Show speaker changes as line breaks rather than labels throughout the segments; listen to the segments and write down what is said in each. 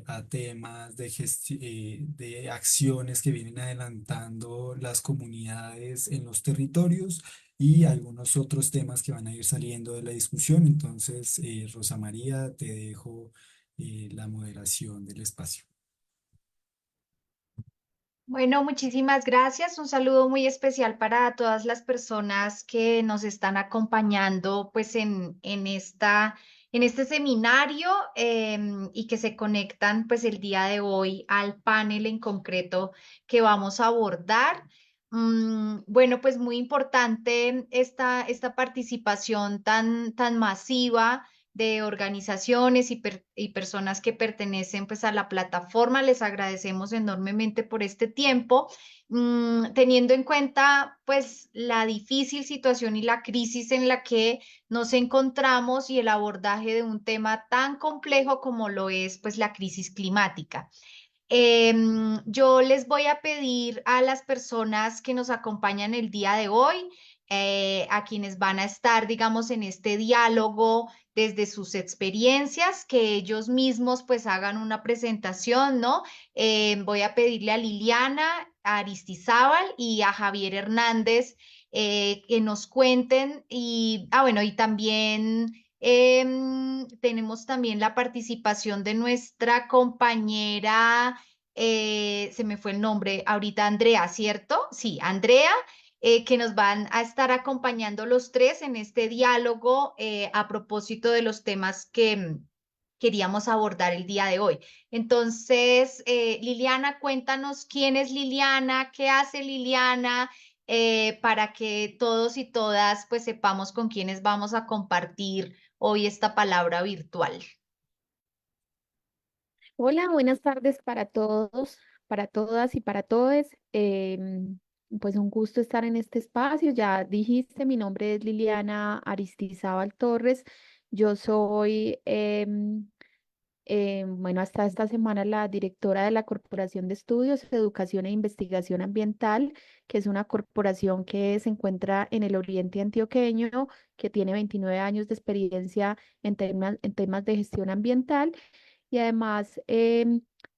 a temas de acciones que vienen adelantando las comunidades en los territorios y algunos otros temas que van a ir saliendo de la discusión. Entonces, Rosa María, te dejo la moderación del espacio.
Bueno, muchísimas gracias. Un saludo muy especial para todas las personas que nos están acompañando pues en este seminario y que se conectan pues el día de hoy al panel en concreto que vamos a abordar. Bueno, pues muy importante esta participación tan masiva de organizaciones y personas que pertenecen pues a la plataforma. Les agradecemos enormemente por este tiempo, teniendo en cuenta pues la difícil situación y la crisis en la que nos encontramos y el abordaje de un tema tan complejo como lo es pues la crisis climática. Yo les voy a pedir a las personas que nos acompañan el día de hoy, a quienes van a estar, digamos, en este diálogo desde sus experiencias, que ellos mismos pues hagan una presentación, ¿no? Voy a pedirle a Liliana, a Aristizábal y a Javier Hernández que nos cuenten bueno, y también tenemos también la participación de nuestra compañera, se me fue el nombre ahorita, Andrea, ¿cierto? Sí, Andrea, que nos van a estar acompañando los tres en este diálogo a propósito de los temas que queríamos abordar el día de hoy. Entonces, Liliana, cuéntanos quién es Liliana, qué hace Liliana, para que todos y todas pues sepamos con quiénes vamos a compartir hoy esta palabra virtual.
Hola, buenas tardes para todos, para todas y para todos. Pues un gusto estar en este espacio. Ya dijiste, mi nombre es Liliana Aristizábal Torres. Yo soy, bueno, hasta esta semana la directora de la Corporación de Estudios, Educación e Investigación Ambiental, que es una corporación que se encuentra en el oriente antioqueño, que tiene 29 años de experiencia en temas de gestión ambiental y además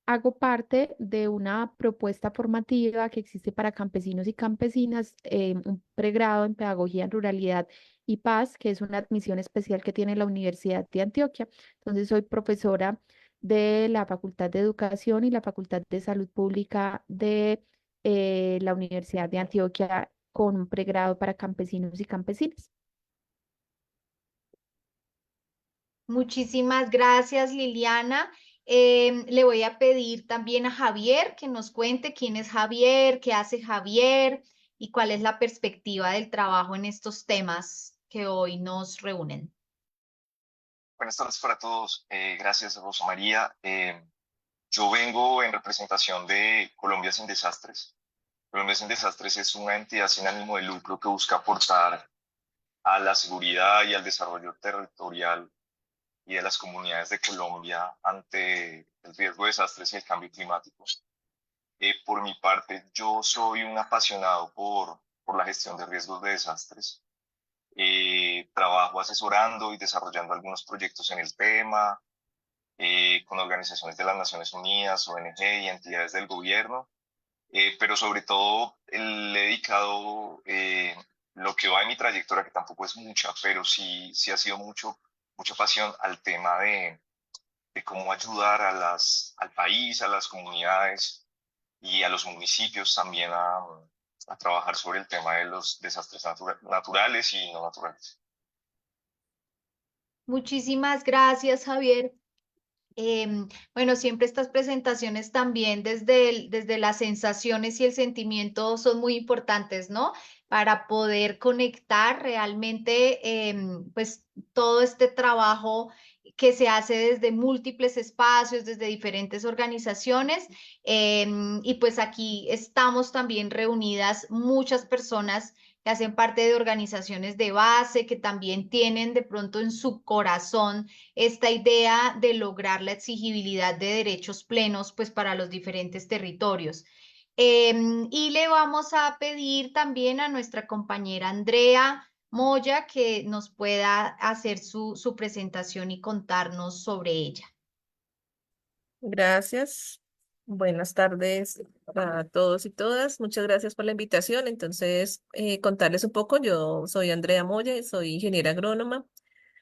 hago parte de una propuesta formativa que existe para campesinos y campesinas, un pregrado en Pedagogía en Ruralidad y Paz, que es una admisión especial que tiene la Universidad de Antioquia. Entonces, soy profesora de la Facultad de Educación y la Facultad de Salud Pública de la Universidad de Antioquia con un pregrado para campesinos y campesinas.
Muchísimas gracias, Liliana. Le voy a pedir también a Javier que nos cuente quién es Javier, qué hace Javier y cuál es la perspectiva del trabajo en estos temas que hoy nos reúnen.
Buenas tardes para todos. Gracias, Rosa María. Yo vengo en representación de Colombia Sin Desastres. Colombia Sin Desastres es una entidad sin ánimo de lucro que busca aportar a la seguridad y al desarrollo territorial y de las comunidades de Colombia ante el riesgo de desastres y el cambio climático. Por mi parte, yo soy un apasionado por la gestión de riesgos de desastres. Trabajo asesorando y desarrollando algunos proyectos en el tema, con organizaciones de las Naciones Unidas, ONG y entidades del gobierno, pero sobre todo le he dedicado lo que va en mi trayectoria, que tampoco es mucha, pero sí ha sido mucha pasión al tema de cómo ayudar al país, a las comunidades y a los municipios también a trabajar sobre el tema de los desastres naturales y no naturales.
Muchísimas gracias, Javier. Bueno, siempre estas presentaciones también desde las sensaciones y el sentimiento son muy importantes, ¿no? Para poder conectar realmente, pues, todo este trabajo que se hace desde múltiples espacios, desde diferentes organizaciones. Y pues aquí estamos también reunidas muchas personas que hacen parte de organizaciones de base, que también tienen de pronto en su corazón esta idea de lograr la exigibilidad de derechos plenos pues para los diferentes territorios. Y le vamos a pedir también a nuestra compañera Andrea Moya que nos pueda hacer su presentación y contarnos sobre ella.
Gracias. Buenas tardes a todos y todas. Muchas gracias por la invitación. Entonces, contarles un poco, yo soy Andrea Moya, soy ingeniera agrónoma.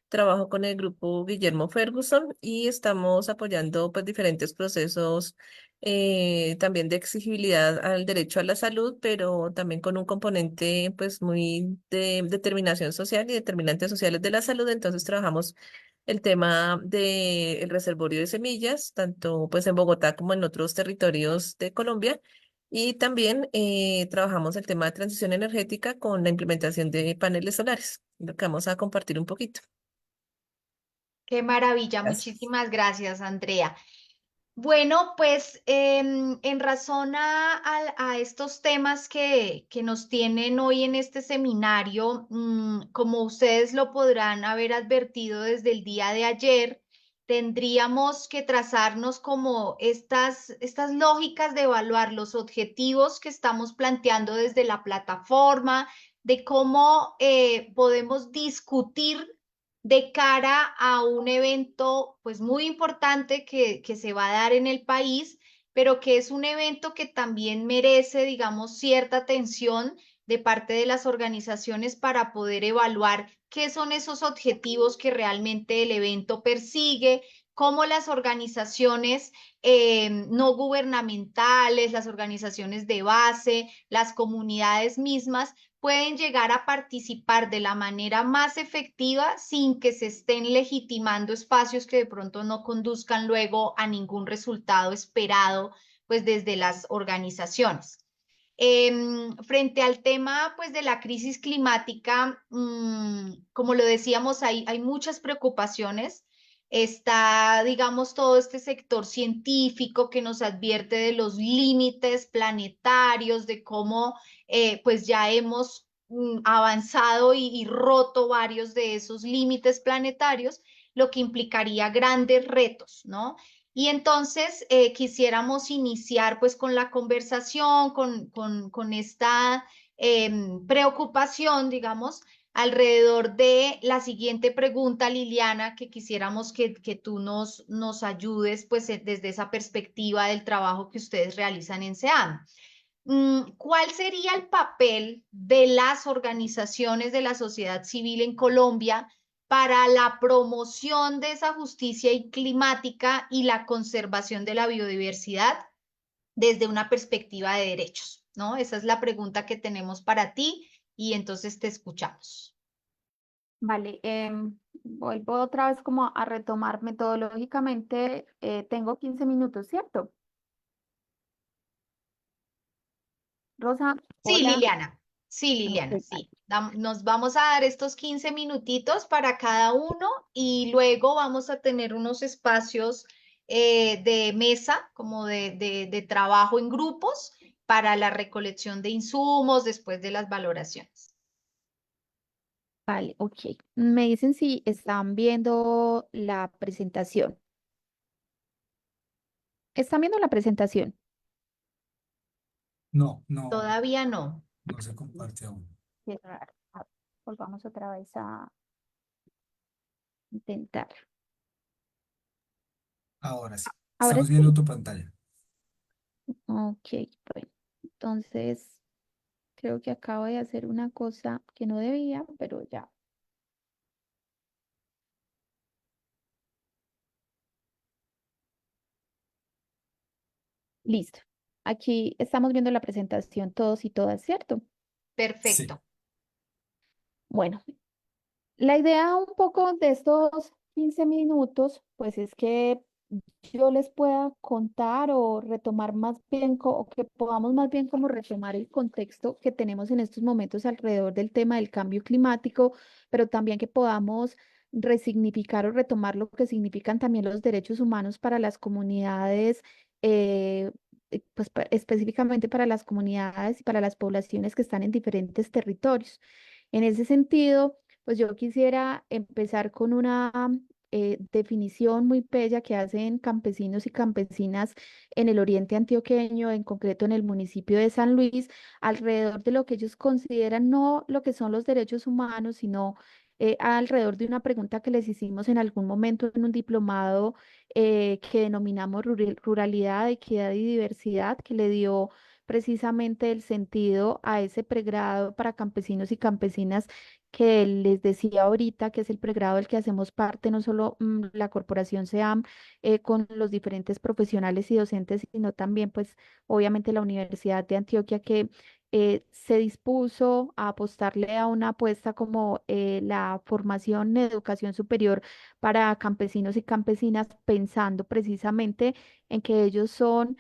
Trabajo con el grupo Guillermo Ferguson y estamos apoyando pues diferentes procesos también de exigibilidad al derecho a la salud, pero también con un componente pues muy de determinación social y determinantes sociales de la salud. Entonces trabajamos el tema del reservorio de semillas, tanto pues en Bogotá como en otros territorios de Colombia. Y también trabajamos el tema de transición energética con la implementación de paneles solares, lo que vamos a compartir un poquito.
Qué maravilla,
Gracias.
muchísimas gracias, Andrea. Bueno, pues en razón a estos temas que nos tienen hoy en este seminario, como ustedes lo podrán haber advertido desde el día de ayer, tendríamos que trazarnos como estas lógicas de evaluar los objetivos que estamos planteando desde la plataforma, de cómo podemos discutir de cara a un evento pues muy importante que se va a dar en el país, pero que es un evento que también merece, digamos, cierta atención de parte de las organizaciones para poder evaluar qué son esos objetivos que realmente el evento persigue, cómo las organizaciones no gubernamentales, las organizaciones de base, las comunidades mismas pueden llegar a participar de la manera más efectiva sin que se estén legitimando espacios que de pronto no conduzcan luego a ningún resultado esperado, pues desde las organizaciones. Frente al tema pues de la crisis climática, como lo decíamos, hay muchas preocupaciones. Está, digamos, todo este sector científico que nos advierte de los límites planetarios, de cómo pues ya hemos avanzado y roto varios de esos límites planetarios, lo que implicaría grandes retos, ¿no? Y entonces quisiéramos iniciar pues con la conversación, con esta preocupación, digamos, alrededor de la siguiente pregunta, Liliana, que quisiéramos que tú nos ayudes pues desde esa perspectiva del trabajo que ustedes realizan en SEAM. ¿Cuál sería el papel de las organizaciones de la sociedad civil en Colombia para la promoción de esa justicia climática y la conservación de la biodiversidad desde una perspectiva de derechos? ¿No? Esa es la pregunta que tenemos para ti y entonces te escuchamos.
Vale, vuelvo otra vez como a retomar metodológicamente, tengo 15 minutos, ¿cierto? Rosa,
Sí,
hola.
Liliana. Sí,
Ok,
Liliana,
vale.
sí. Nos vamos a dar estos 15 minutitos para cada uno y luego vamos a tener unos espacios de mesa, como de trabajo en grupos para la recolección de insumos después de las valoraciones.
Vale, ok. Me dicen si están viendo la presentación. ¿Están viendo la presentación?
No, no,
Todavía no.
no se comparte aún.
Qué raro. A ver, volvamos otra vez a intentar.
Ahora sí.
Ahora
Estamos viendo
sí.
tu pantalla.
Ok, bueno. Entonces, creo que acabo de hacer una cosa que no debía, pero ya. Listo. Aquí estamos viendo la presentación todos y todas, ¿cierto?
Sí.
Perfecto.
Bueno, la idea un poco de estos 15 minutos, pues es que yo les pueda contar o retomar más bien, o que podamos más bien como retomar el contexto que tenemos en estos momentos alrededor del tema del cambio climático, pero también que podamos resignificar o retomar lo que significan también los derechos humanos para las comunidades, pues específicamente para las comunidades y para las poblaciones que están en diferentes territorios. En ese sentido, pues yo quisiera empezar con una definición muy bella que hacen campesinos y campesinas en el oriente antioqueño, en concreto en el municipio de San Luis, alrededor de lo que ellos consideran no lo que son los derechos humanos, sino alrededor de una pregunta que les hicimos en algún momento en un diplomado que denominamos Ruralidad, Equidad y Diversidad, que le dio precisamente el sentido a ese pregrado para campesinos y campesinas que les decía ahorita, que es el pregrado del que hacemos parte, no solo la corporación SEAM, con los diferentes profesionales y docentes, sino también, pues, obviamente la Universidad de Antioquia, que se dispuso a apostarle a una apuesta como la formación en educación superior para campesinos y campesinas, pensando precisamente en que ellos son,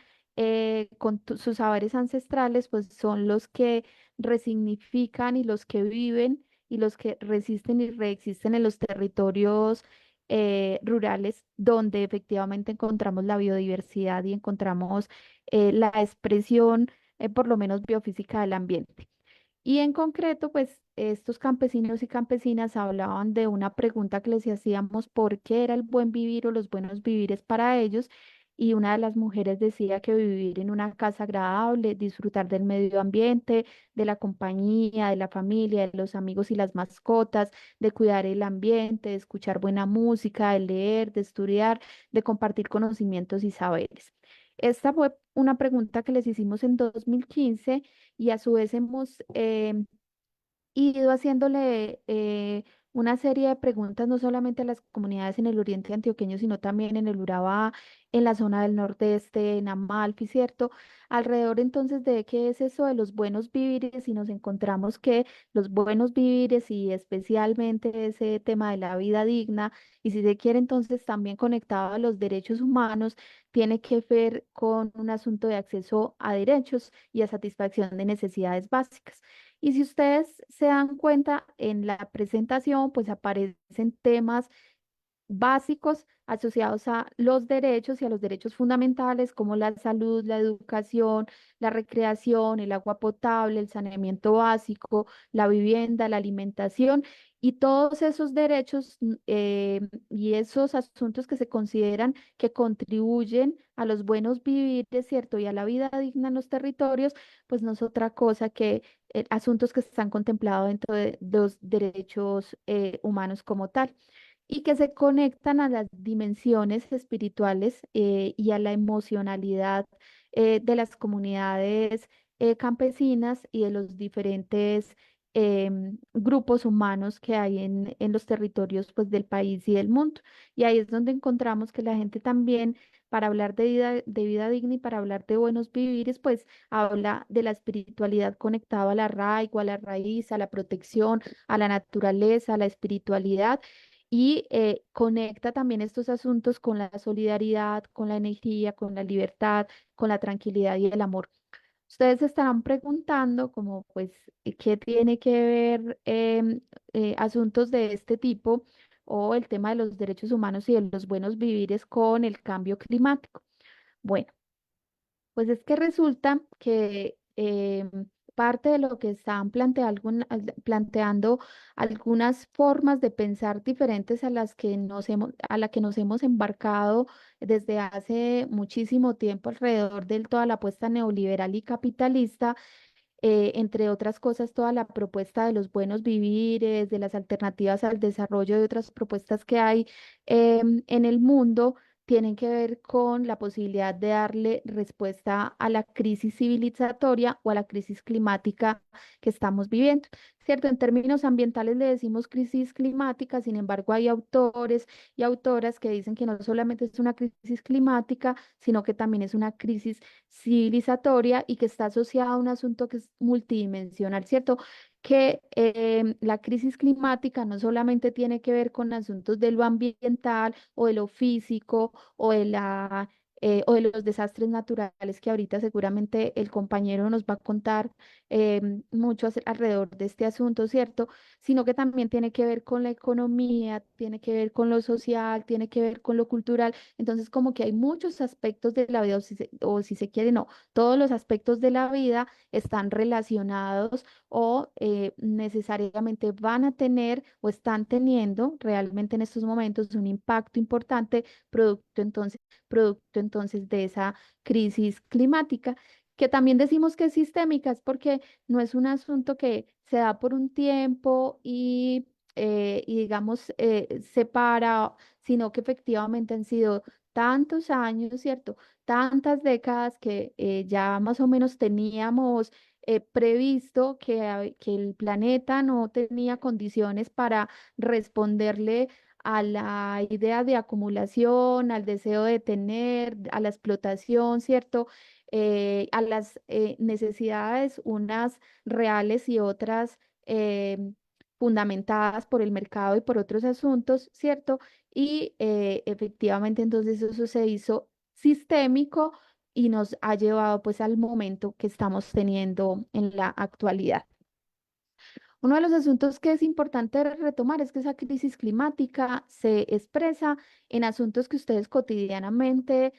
con sus saberes ancestrales, pues son los que resignifican y los que viven y los que resisten y reexisten en los territorios rurales, donde efectivamente encontramos la biodiversidad y encontramos la expresión, por lo menos biofísica del ambiente. Y en concreto, pues estos campesinos y campesinas hablaban de una pregunta que les hacíamos: ¿por qué era el buen vivir o los buenos vivires para ellos? Y una de las mujeres decía que vivir en una casa agradable, disfrutar del medio ambiente, de la compañía, de la familia, de los amigos y las mascotas, de cuidar el ambiente, de escuchar buena música, de leer, de estudiar, de compartir conocimientos y saberes. Esta fue una pregunta que les hicimos en 2015 y a su vez hemos ido haciéndole una serie de preguntas no solamente a las comunidades en el oriente antioqueño, sino también en el Urabá, en la zona del nordeste, en Amalfi, ¿cierto? Alrededor entonces de qué es eso de los buenos vivires, y nos encontramos que los buenos vivires y especialmente ese tema de la vida digna, y si se quiere entonces también conectado a los derechos humanos, tiene que ver con un asunto de acceso a derechos y a satisfacción de necesidades básicas. Y si ustedes se dan cuenta en la presentación, pues aparecen temas básicos asociados a los derechos y a los derechos fundamentales, como la salud, la educación, la recreación, el agua potable, el saneamiento básico, la vivienda, la alimentación, y todos esos derechos y esos asuntos que se consideran que contribuyen a los buenos vivires, ¿cierto? Y a la vida digna en los territorios, pues no es otra cosa que asuntos que están contemplados dentro de los derechos humanos como tal, y que se conectan a las dimensiones espirituales y a la emocionalidad de las comunidades campesinas y de los diferentes grupos humanos que hay en los territorios, pues, del país y del mundo. Y ahí es donde encontramos que la gente también, para hablar de vida digna y para hablar de buenos vivires, pues habla de la espiritualidad conectada al arraigo, a la raíz, a la protección, a la naturaleza, a la espiritualidad, y conecta también estos asuntos con la solidaridad, con la energía, con la libertad, con la tranquilidad y el amor. Ustedes se estarán preguntando como, pues, ¿qué tiene que ver asuntos de este tipo o el tema de los derechos humanos y de los buenos vivires con el cambio climático? Bueno, pues es que resulta que parte de lo que están planteando algunas formas de pensar diferentes a las que a la que nos hemos embarcado desde hace muchísimo tiempo alrededor de toda la apuesta neoliberal y capitalista, entre otras cosas, toda la propuesta de los buenos vivires, de las alternativas al desarrollo, de otras propuestas que hay en el mundo, tienen que ver con la posibilidad de darle respuesta a la crisis civilizatoria o a la crisis climática que estamos viviendo, ¿cierto? En términos ambientales le decimos crisis climática, sin embargo, hay autores y autoras que dicen que no solamente es una crisis climática, sino que también es una crisis civilizatoria y que está asociada a un asunto que es multidimensional, ¿cierto? Que la crisis climática no solamente tiene que ver con asuntos de lo ambiental o de lo físico o de los desastres naturales, que ahorita seguramente el compañero nos va a contar mucho alrededor de este asunto, ¿cierto? Sino que también tiene que ver con la economía, tiene que ver con lo social, tiene que ver con lo cultural. Entonces, como que hay muchos aspectos de la vida, o si se quiere, no, todos los aspectos de la vida están relacionados o necesariamente van a tener o están teniendo realmente en estos momentos un impacto importante producto entonces de esa crisis climática, que también decimos que es sistémica, es porque no es un asunto que se da por un tiempo y y digamos, separa, sino que efectivamente han sido tantos años, ¿cierto? Tantas décadas que ya más o menos teníamos previsto que el planeta no tenía condiciones para responderle a la idea de acumulación, al deseo de tener, a la explotación, ¿cierto? A las necesidades, unas reales y otras fundamentadas por el mercado y por otros asuntos, ¿cierto? Y efectivamente entonces eso se hizo sistémico y nos ha llevado pues al momento que estamos teniendo en la actualidad. Uno de los asuntos que es importante retomar es que esa crisis climática se expresa en asuntos que ustedes cotidianamente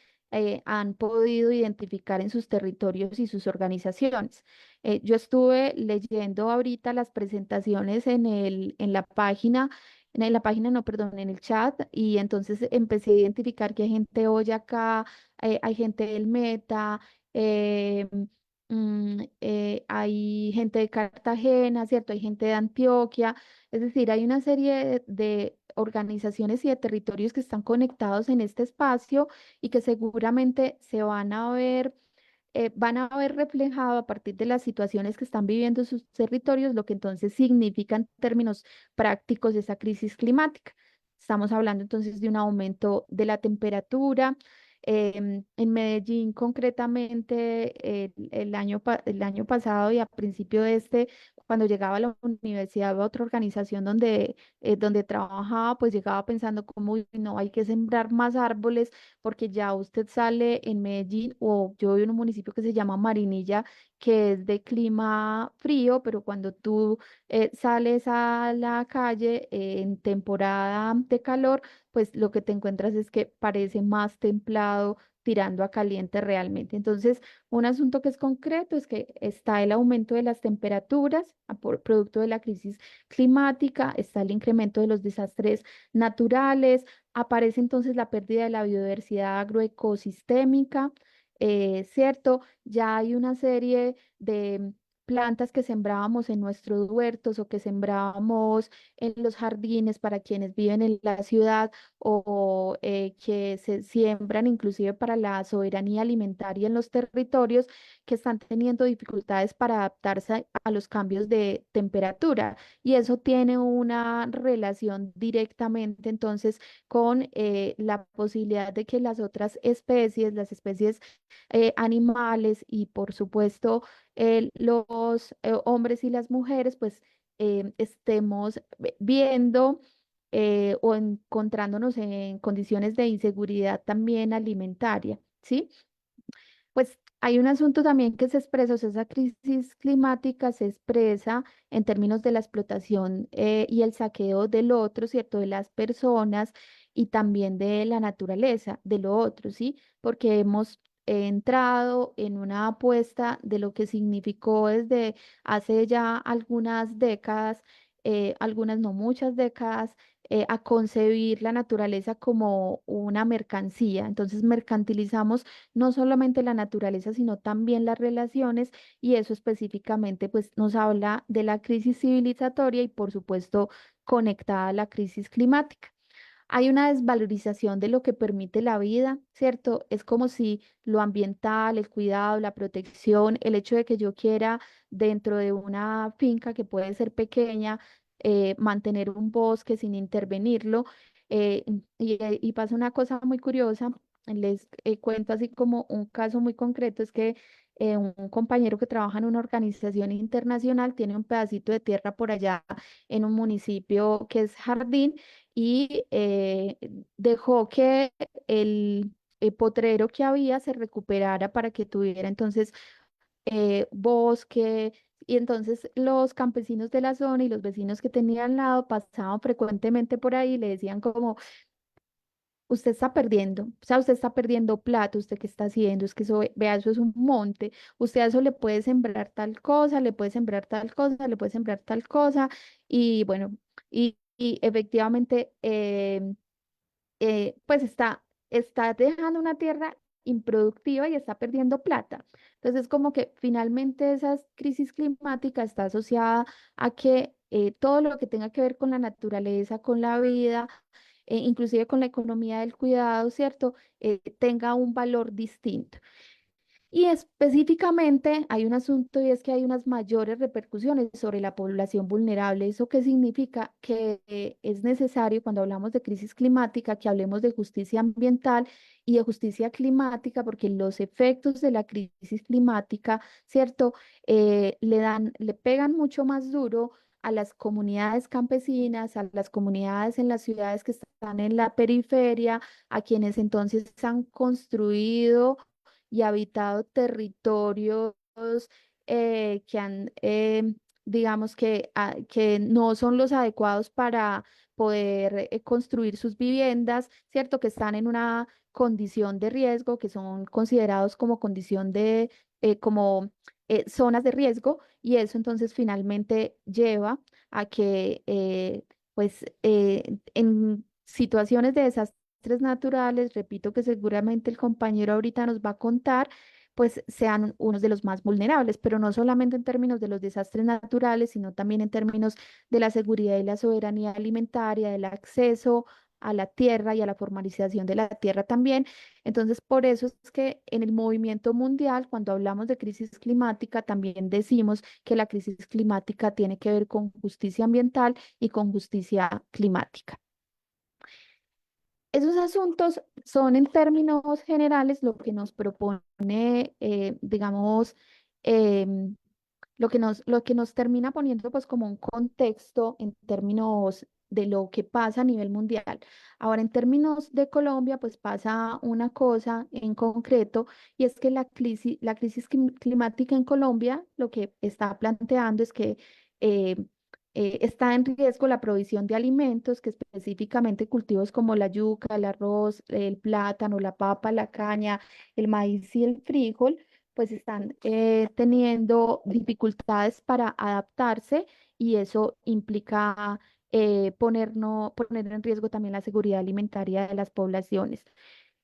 han podido identificar en sus territorios y sus organizaciones. Yo estuve leyendo ahorita las presentaciones en la página, en la página, no, perdón, en el chat, y entonces empecé a identificar que hay gente de Boyacá, hay gente del Meta, eh, hay gente de Cartagena, ¿cierto? Hay gente de Antioquia, es decir, hay una serie de organizaciones y de territorios que están conectados en este espacio y que seguramente se van a ver reflejado a partir de las situaciones que están viviendo sus territorios, lo que entonces significa en términos prácticos esa crisis climática. Estamos hablando entonces de un aumento de la temperatura. En Medellín, concretamente, el año pasado y a principio de este, cuando llegaba a la universidad o a otra organización donde trabajaba, pues llegaba pensando como, "Uy, no, hay que sembrar más árboles porque ya usted sale en Medellín o yo vivo en un municipio que se llama Marinilla, que es de clima frío, pero cuando tú sales a la calle en temporada de calor, pues lo que te encuentras es que parece más templado, tirando a caliente realmente. Entonces, un asunto que es concreto es que está el aumento de las temperaturas producto de la crisis climática, está el incremento de los desastres naturales, aparece entonces la pérdida de la biodiversidad agroecosistémica, ¿cierto? Ya hay una serie de plantas que sembrábamos en nuestros huertos o que sembrábamos en los jardines para quienes viven en la ciudad o que se siembran inclusive para la soberanía alimentaria en los territorios que están teniendo dificultades para adaptarse a los cambios de temperatura. Y eso tiene una relación directamente entonces con la posibilidad de que las otras especies, las especies animales y por supuesto los hombres y las mujeres, pues estemos viendo o encontrándonos en condiciones de inseguridad también alimentaria, ¿sí? Pues hay un asunto también que se expresa, o sea, esa crisis climática se expresa en términos de la explotación y el saqueo del otro, ¿cierto? De las personas y también de la naturaleza, de lo otro, ¿sí? Porque hemos entrado en una apuesta de lo que significó desde hace ya algunas décadas, algunas no muchas décadas, a concebir la naturaleza como una mercancía. Entonces mercantilizamos no solamente la naturaleza, sino también las relaciones, y eso específicamente pues nos habla de la crisis civilizatoria y por supuesto conectada a la crisis climática. Hay una desvalorización de lo que permite la vida, ¿cierto? Es como si lo ambiental, el cuidado, la protección, el hecho de que yo quiera dentro de una finca que puede ser pequeña, mantener un bosque sin intervenirlo. Y pasa una cosa muy curiosa, les cuento así como un caso muy concreto, es que un compañero que trabaja en una organización internacional tiene un pedacito de tierra por allá en un municipio que es Jardín y dejó que el potrero que había se recuperara para que tuviera entonces bosque. Y entonces los campesinos de la zona y los vecinos que tenía al lado pasaban frecuentemente por ahí y le decían como, usted está perdiendo, o sea, usted está perdiendo plata, usted qué está haciendo, es que eso, vea, eso es un monte, usted a eso le puede sembrar tal cosa, le puede sembrar tal cosa, le puede sembrar tal cosa, y bueno, y efectivamente, pues está dejando una tierra improductiva y está perdiendo plata. Entonces, como que finalmente esa crisis climática está asociada a que todo lo que tenga que ver con la naturaleza, con la vida, inclusive con la economía del cuidado, ¿cierto? Tenga un valor distinto. Y específicamente hay un asunto y es que hay unas mayores repercusiones sobre la población vulnerable. ¿Eso qué significa? Que es necesario cuando hablamos de crisis climática que hablemos de justicia ambiental y de justicia climática, porque los efectos de la crisis climática, ¿cierto? Le pegan mucho más duro a las comunidades campesinas, a las comunidades en las ciudades que están en la periferia, a quienes entonces han construido y habitado territorios que han, digamos que no son los adecuados para poder construir sus viviendas, ¿cierto? Que están en una condición de riesgo, que son considerados como condición de, como zonas de riesgo, y eso entonces finalmente lleva a que, pues, en situaciones de desastres naturales, repito que seguramente el compañero ahorita nos va a contar, pues sean unos de los más vulnerables, pero no solamente en términos de los desastres naturales, sino también en términos de la seguridad y la soberanía alimentaria, del acceso a la tierra y a la formalización de la tierra también. Entonces, por eso es que en el movimiento mundial, cuando hablamos de crisis climática, también decimos que la crisis climática tiene que ver con justicia ambiental y con justicia climática. Esos asuntos son en términos generales lo que nos propone, digamos, em, lo que nos termina poniendo pues como un contexto en términos de lo que pasa a nivel mundial. Ahora, en términos de Colombia, pues pasa una cosa en concreto y es que la crisis climática en Colombia lo que está planteando es que eh, está en riesgo la provisión de alimentos, que específicamente cultivos como la yuca, el arroz, el plátano, la papa, la caña, el maíz y el frijol pues están teniendo dificultades para adaptarse y eso implica poner en riesgo también la seguridad alimentaria de las poblaciones.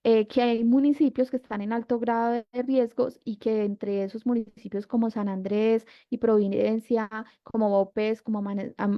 Que hay municipios que están en alto grado de riesgos y que entre esos municipios como San Andrés y Providencia, como Bopes, como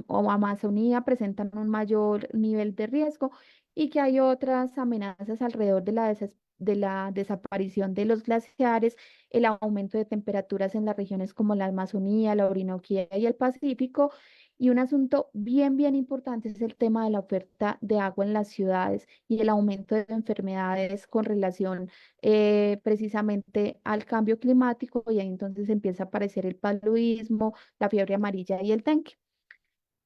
o Amazonía, presentan un mayor nivel de riesgo y que hay otras amenazas alrededor de la desaparición de los glaciares, el aumento de temperaturas en las regiones como la Amazonía, la Orinoquía y el Pacífico. Y un asunto bien importante es el tema de la oferta de agua en las ciudades y el aumento de enfermedades con relación precisamente al cambio climático y ahí entonces empieza a aparecer el paludismo, la fiebre amarilla y el dengue.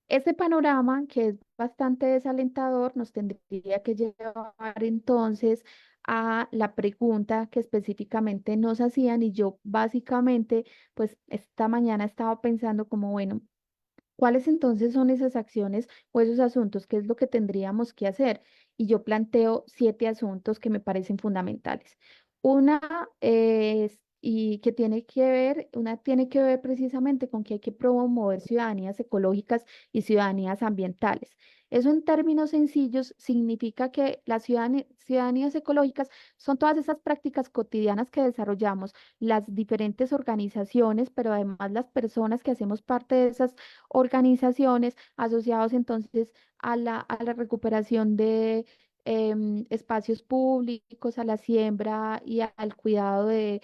Este panorama, que es bastante desalentador, nos tendría que llevar entonces a la pregunta que específicamente nos hacían y yo básicamente, pues esta mañana estaba pensando como, bueno, ¿cuáles entonces son esas acciones o esos asuntos? ¿Qué es lo que tendríamos que hacer? Y yo planteo 7 asuntos que me parecen fundamentales. Una es, y que tiene que ver, una tiene que ver precisamente con que hay que promover ciudadanías ecológicas y ciudadanías ambientales. Eso en términos sencillos significa que las ciudadanías ecológicas son todas esas prácticas cotidianas que desarrollamos las diferentes organizaciones, pero además las personas que hacemos parte de esas organizaciones asociados entonces a la recuperación de espacios públicos, a la siembra y al cuidado de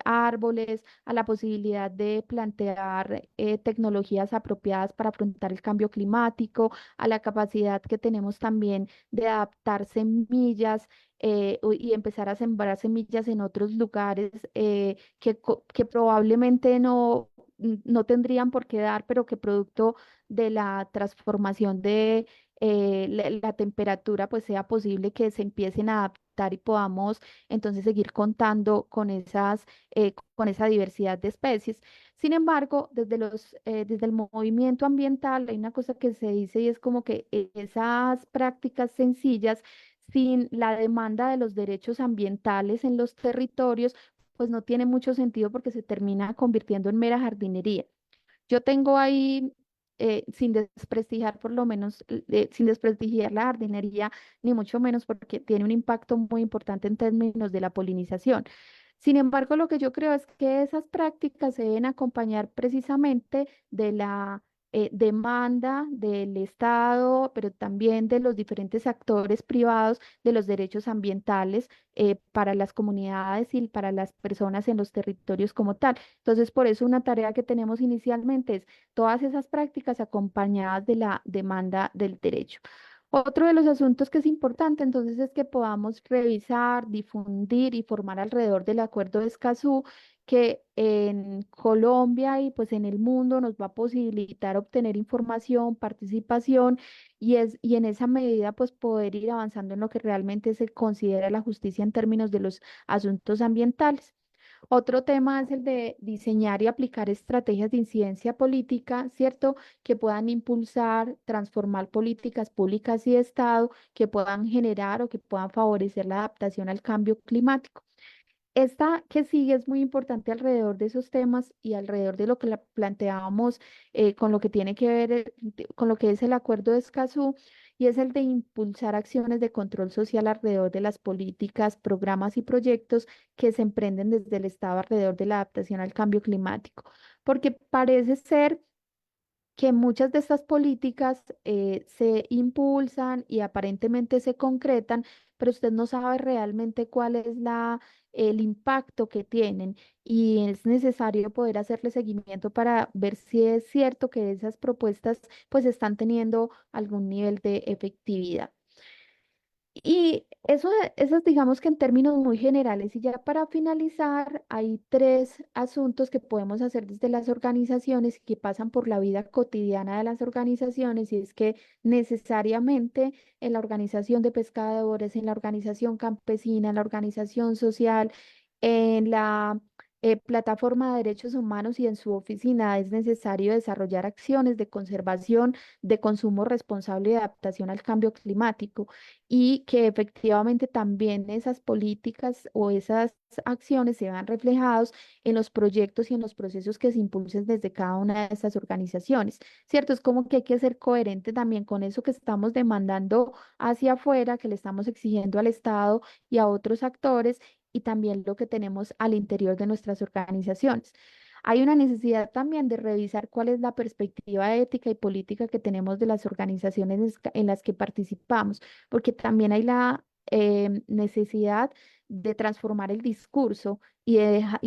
árboles, a la posibilidad de plantear tecnologías apropiadas para afrontar el cambio climático, a la capacidad que tenemos también de adaptar semillas y empezar a sembrar semillas en otros lugares que probablemente no tendrían por qué dar, pero que producto de la transformación de la temperatura, pues sea posible que se empiecen a adaptar y podamos entonces seguir contando con con esa diversidad de especies. Sin embargo, desde el movimiento ambiental hay una cosa que se dice y es como que esas prácticas sencillas, sin la demanda de los derechos ambientales en los territorios, pues no tiene mucho sentido porque se termina convirtiendo en mera jardinería. Yo tengo ahí, sin desprestigiar por lo menos, sin desprestigiar la jardinería, ni mucho menos porque tiene un impacto muy importante en términos de la polinización. Sin embargo, lo que yo creo es que esas prácticas se deben acompañar precisamente de la demanda del Estado, pero también de los diferentes actores privados de los derechos ambientales para las comunidades y para las personas en los territorios como tal. Entonces, por eso una tarea que tenemos inicialmente es todas esas prácticas acompañadas de la demanda del derecho. Otro de los asuntos que es importante, entonces, es que podamos revisar, difundir y formar alrededor del Acuerdo de Escazú, que en Colombia y pues en el mundo nos va a posibilitar obtener información, participación y en esa medida pues poder ir avanzando en lo que realmente se considera la justicia en términos de los asuntos ambientales. Otro tema es el de diseñar y aplicar estrategias de incidencia política, ¿cierto? Que puedan impulsar, transformar políticas públicas y de Estado, que puedan generar o que puedan favorecer la adaptación al cambio climático. Esta que sigue es muy importante alrededor de esos temas y alrededor de lo que planteábamos con lo que tiene que ver con lo que es el Acuerdo de Escazú, y es el de impulsar acciones de control social alrededor de las políticas, programas y proyectos que se emprenden desde el Estado alrededor de la adaptación al cambio climático. Porque parece ser que muchas de estas políticas se impulsan y aparentemente se concretan, pero usted no sabe realmente cuál es el impacto que tienen, y es necesario poder hacerle seguimiento para ver si es cierto que esas propuestas pues están teniendo algún nivel de efectividad. Y eso es, digamos que en términos muy generales. Y ya para finalizar, hay tres asuntos que podemos hacer desde las organizaciones y que pasan por la vida cotidiana de las organizaciones. Y es que necesariamente en la organización de pescadores, en la organización campesina, en la organización social, en la plataforma de derechos humanos y en su oficina es necesario desarrollar acciones de conservación, de consumo responsable y de adaptación al cambio climático, y que efectivamente también esas políticas o esas acciones se vean reflejados en los proyectos y en los procesos que se impulsen desde cada una de estas organizaciones, ¿cierto? Es como que hay que ser coherente también con eso que estamos demandando hacia afuera, que le estamos exigiendo al Estado y a otros actores, y también lo que tenemos al interior de nuestras organizaciones. Hay una necesidad también de revisar cuál es la perspectiva ética y política que tenemos de las organizaciones en las que participamos, porque también hay la necesidad de transformar el discurso y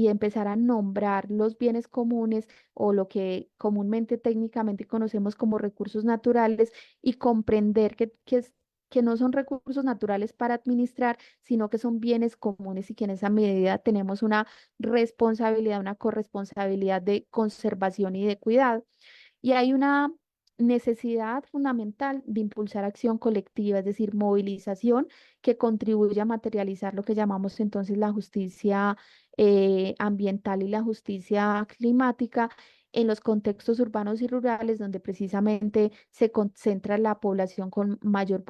empezar a nombrar los bienes comunes o lo que comúnmente técnicamente conocemos como recursos naturales, y comprender que no son recursos naturales para administrar, sino que son bienes comunes, y que en esa medida tenemos una responsabilidad, una corresponsabilidad de conservación y de cuidado. Y hay una necesidad fundamental de impulsar acción colectiva, es decir, movilización que contribuya a materializar lo que llamamos entonces la justicia ambiental y la justicia climática en los contextos urbanos y rurales, donde precisamente se concentra la población con mayor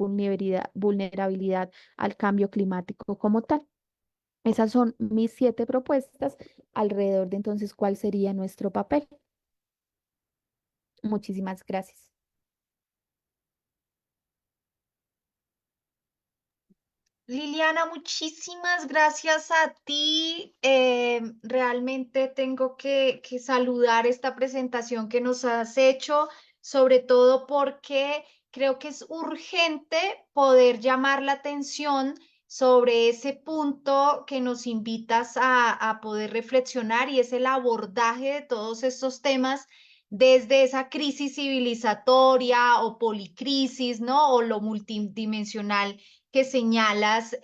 vulnerabilidad al cambio climático como tal. Esas son mis 7 propuestas alrededor de entonces cuál sería nuestro papel. Muchísimas gracias.
Liliana, muchísimas gracias a ti. Realmente tengo que saludar esta presentación que nos has hecho, sobre todo porque creo que es urgente poder llamar la atención sobre ese punto que nos invitas a poder reflexionar, y es el abordaje de todos estos temas desde esa crisis civilizatoria o policrisis, ¿no? O lo multidimensional que señalas,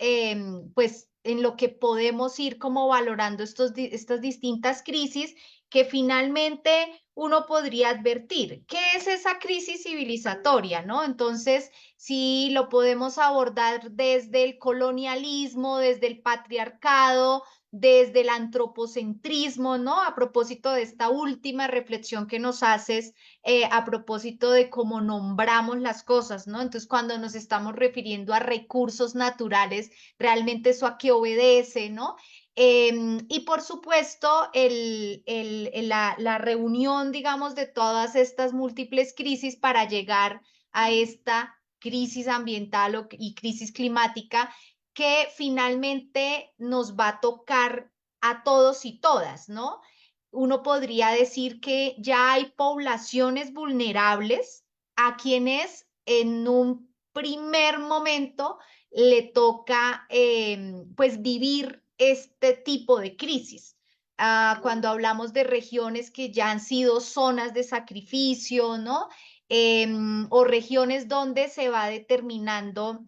pues en lo que podemos ir como valorando estas distintas crisis que finalmente uno podría advertir. ¿Qué es esa crisis civilizatoria, no? Entonces, si lo podemos abordar desde el colonialismo, desde el patriarcado, desde el antropocentrismo, ¿no? A propósito de esta última reflexión que nos haces a propósito de cómo nombramos las cosas, ¿no? Entonces, cuando nos estamos refiriendo a recursos naturales, realmente eso a qué obedece, ¿no? Y por supuesto, la reunión, digamos, de todas estas múltiples crisis para llegar a esta crisis ambiental y crisis climática que finalmente nos va a tocar a todos y todas, ¿no? uno podría decir que ya hay poblaciones vulnerables a quienes en un primer momento le toca pues vivir este tipo de crisis. Cuando hablamos de regiones que ya han sido zonas de sacrificio, ¿no? O regiones donde se va determinando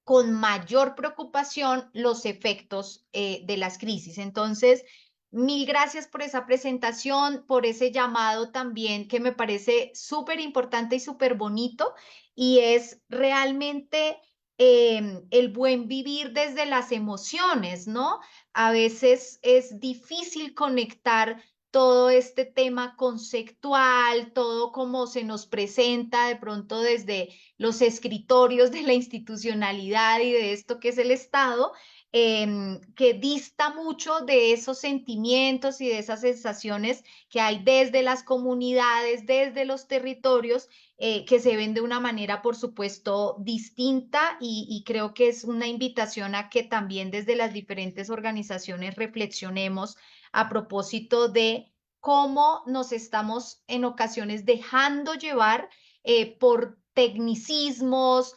con mayor preocupación los efectos de las crisis. Entonces, mil gracias por esa presentación, por ese llamado también que me parece súper importante y súper bonito, y es realmente el buen vivir desde las emociones, ¿no? A veces es difícil conectar todo este tema conceptual, todo como se nos presenta de pronto desde los escritorios de la institucionalidad y de esto que es el Estado, que dista mucho de esos sentimientos y de esas sensaciones que hay desde las comunidades, desde los territorios, que se ven de una manera, por supuesto, distinta y creo que es una invitación a que también desde las diferentes organizaciones reflexionemos a propósito de cómo nos estamos en ocasiones dejando llevar por tecnicismos,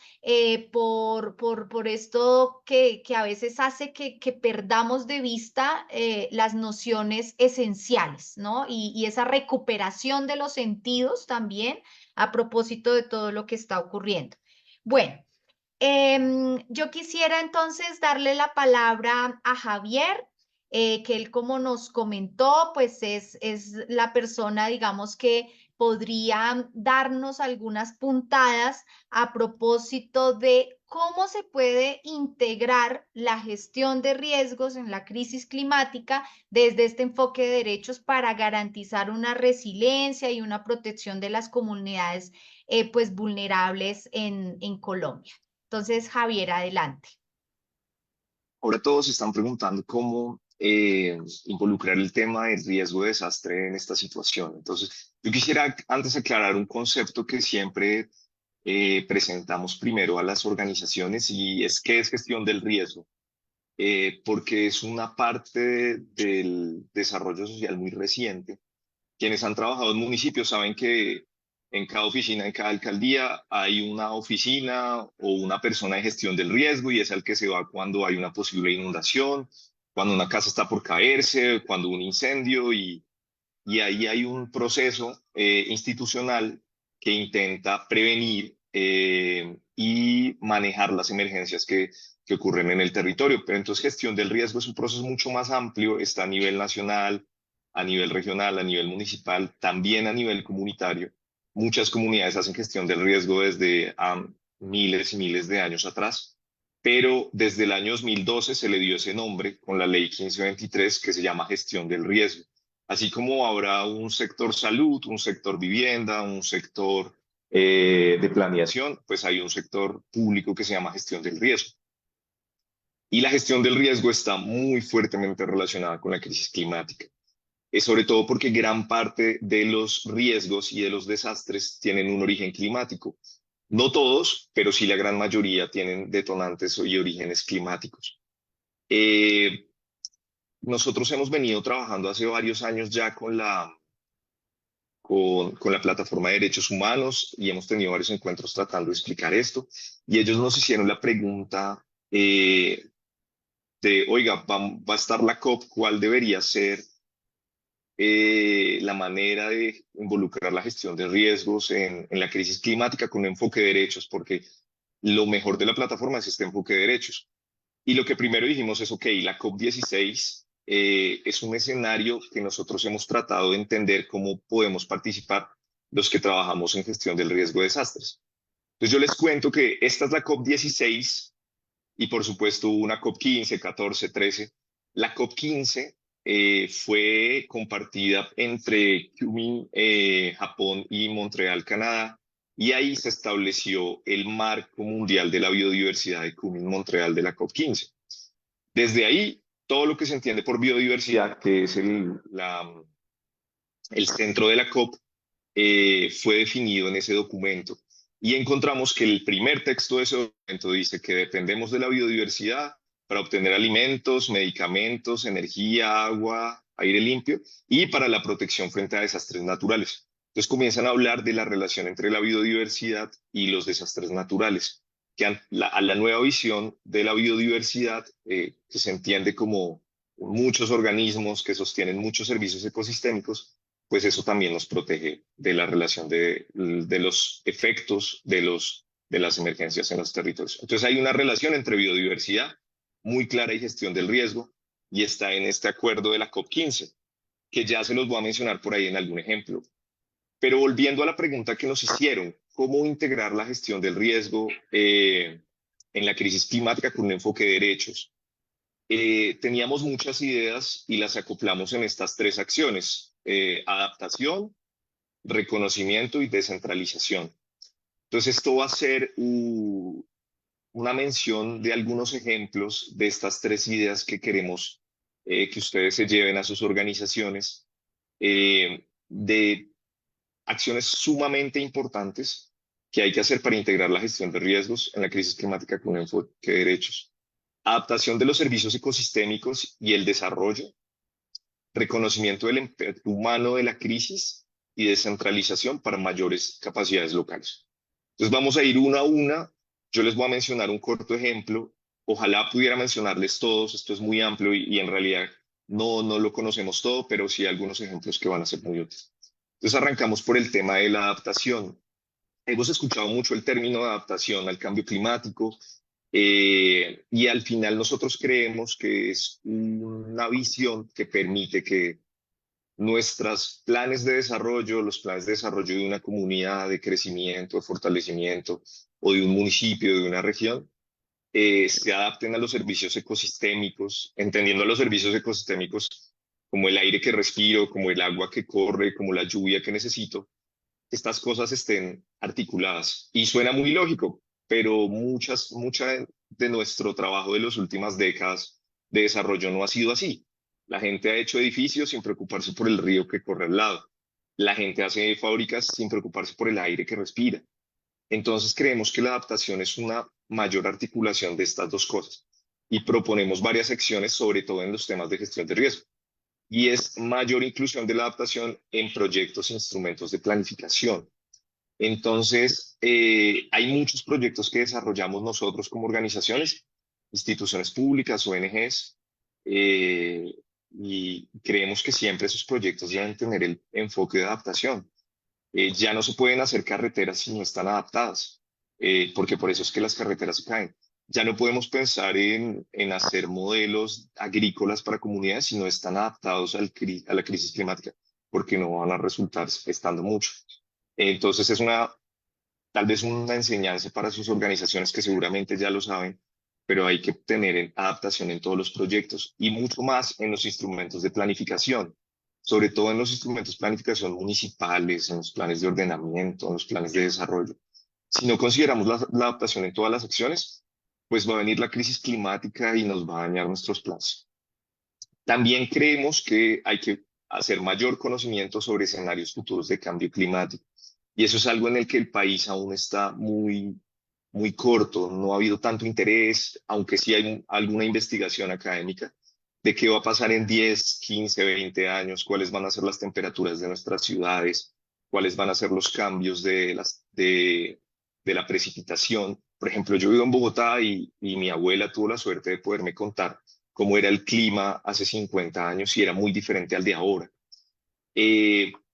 por esto que a veces hace que perdamos de vista las nociones esenciales, ¿no? Y esa recuperación de los sentidos también a propósito de todo lo que está ocurriendo. Bueno. Yo quisiera entonces darle la palabra a Javier, que él como nos comentó, pues es la persona, digamos, que podría darnos algunas puntadas a propósito de cómo se puede integrar la gestión de riesgos en la crisis climática desde este enfoque de derechos para garantizar una resiliencia y una protección de las comunidades pues vulnerables en Colombia. Entonces, Javier, adelante.
Ahora todos se están preguntando cómo involucrar el tema del riesgo de desastre en esta situación. Entonces, yo quisiera antes aclarar un concepto que siempre presentamos primero a las organizaciones y es qué es gestión del riesgo, porque es una parte del desarrollo social muy reciente. Quienes han trabajado en municipios saben que en cada oficina, en cada alcaldía, hay una oficina o una persona de gestión del riesgo y es al que se va cuando hay una posible inundación, cuando una casa está por caerse, cuando un incendio y ahí hay un proceso institucional que intenta prevenir y manejar las emergencias que ocurren en el territorio. Pero entonces gestión del riesgo es un proceso mucho más amplio, está a nivel nacional, a nivel regional, a nivel municipal, también a nivel comunitario. Muchas comunidades hacen gestión del riesgo desde miles y miles de años atrás, pero desde el año 2012 se le dio ese nombre con la ley 1523 que se llama gestión del riesgo. Así como habrá un sector salud, un sector vivienda, un sector de planeación, pues hay un sector público que se llama gestión del riesgo. Y la gestión del riesgo está muy fuertemente relacionada con la crisis climática. Sobre todo porque gran parte de los riesgos y de los desastres tienen un origen climático. No todos, pero sí la gran mayoría tienen detonantes y orígenes climáticos. Nosotros hemos venido trabajando hace varios años ya con la plataforma de derechos humanos y hemos tenido varios encuentros tratando de explicar esto. Y ellos nos hicieron la pregunta de, oiga, va a estar la COP, ¿cuál debería ser la manera de involucrar la gestión de riesgos en la crisis climática con un enfoque de derechos? Porque lo mejor de la plataforma es este enfoque de derechos. Y lo que primero dijimos es, ok, la COP16 es un escenario que nosotros hemos tratado de entender cómo podemos participar los que trabajamos en gestión del riesgo de desastres. Entonces yo les cuento que esta es la COP16 y por supuesto una COP15, 14, 13. La COP15 fue compartida entre Kunming, Japón y Montreal, Canadá, y ahí se estableció el marco mundial de la biodiversidad de Kunming-Montreal de la COP15. Desde ahí, todo lo que se entiende por biodiversidad, que es el centro de la COP, fue definido en ese documento. Y encontramos que el primer texto de ese documento dice que dependemos de la biodiversidad para obtener alimentos, medicamentos, energía, agua, aire limpio y para la protección frente a desastres naturales. Entonces comienzan a hablar de la relación entre la biodiversidad y los desastres naturales, que a la nueva visión de la biodiversidad, que se entiende como muchos organismos que sostienen muchos servicios ecosistémicos, pues eso también nos protege de la relación de los efectos de las emergencias en los territorios. Entonces hay una relación entre biodiversidad muy clara y gestión del riesgo, y está en este acuerdo de la COP15, que ya se los voy a mencionar por ahí en algún ejemplo. Pero volviendo a la pregunta que nos hicieron, ¿cómo integrar la gestión del riesgo en la crisis climática con un enfoque de derechos? Teníamos muchas ideas y las acoplamos en estas tres acciones: adaptación, reconocimiento y descentralización. Entonces, esto va a ser una mención de algunos ejemplos de estas tres ideas que queremos que ustedes se lleven a sus organizaciones, de acciones sumamente importantes que hay que hacer para integrar la gestión de riesgos en la crisis climática con un enfoque de derechos: adaptación de los servicios ecosistémicos y el desarrollo, reconocimiento del impacto humano de la crisis y descentralización para mayores capacidades locales. Entonces vamos a ir una a una. Yo les voy a mencionar un corto ejemplo. Ojalá pudiera mencionarles todos. Esto es muy amplio y en realidad no lo conocemos todo, pero sí algunos ejemplos que van a ser muy útiles. Entonces arrancamos por el tema de la adaptación. Hemos escuchado mucho el término de adaptación al cambio climático, y al final nosotros creemos que es una visión que permite que nuestros planes de desarrollo, los planes de desarrollo de una comunidad, de crecimiento, de fortalecimiento o de un municipio, de una región, se adapten a los servicios ecosistémicos, entendiendo a los servicios ecosistémicos como el aire que respiro, como el agua que corre, como la lluvia que necesito, estas cosas estén articuladas. Y suena muy lógico, pero mucha de nuestro trabajo de las últimas décadas de desarrollo no ha sido así. La gente ha hecho edificios sin preocuparse por el río que corre al lado. La gente hace fábricas sin preocuparse por el aire que respira. Entonces creemos que la adaptación es una mayor articulación de estas dos cosas y proponemos varias acciones, sobre todo en los temas de gestión de riesgo. Y es mayor inclusión de la adaptación en proyectos e instrumentos de planificación. Entonces, hay muchos proyectos que desarrollamos nosotros como organizaciones, instituciones públicas, ONGs, y creemos que siempre esos proyectos deben tener el enfoque de adaptación. Ya no se pueden hacer carreteras si no están adaptadas, porque por eso es que las carreteras se caen. Ya no podemos pensar en hacer modelos agrícolas para comunidades si no están adaptados a la crisis climática, porque no van a resultar estando mucho. Entonces es tal vez una enseñanza para sus organizaciones que seguramente ya lo saben, pero hay que tener adaptación en todos los proyectos y mucho más en los instrumentos de planificación, sobre todo en los instrumentos de planificación municipales, en los planes de ordenamiento, en los planes de desarrollo. Si no consideramos la adaptación en todas las acciones, pues va a venir la crisis climática y nos va a dañar nuestros planes. También creemos que hay que hacer mayor conocimiento sobre escenarios futuros de cambio climático. Y eso es algo en el que el país aún está muy corto. No ha habido tanto interés, aunque sí hay alguna investigación académica de qué va a pasar en 10, 15, 20 años, cuáles van a ser las temperaturas de nuestras ciudades, cuáles van a ser los cambios de la precipitación. Por ejemplo, yo vivo en Bogotá y mi abuela tuvo la suerte de poderme contar cómo era el clima hace 50 años y era muy diferente al de ahora.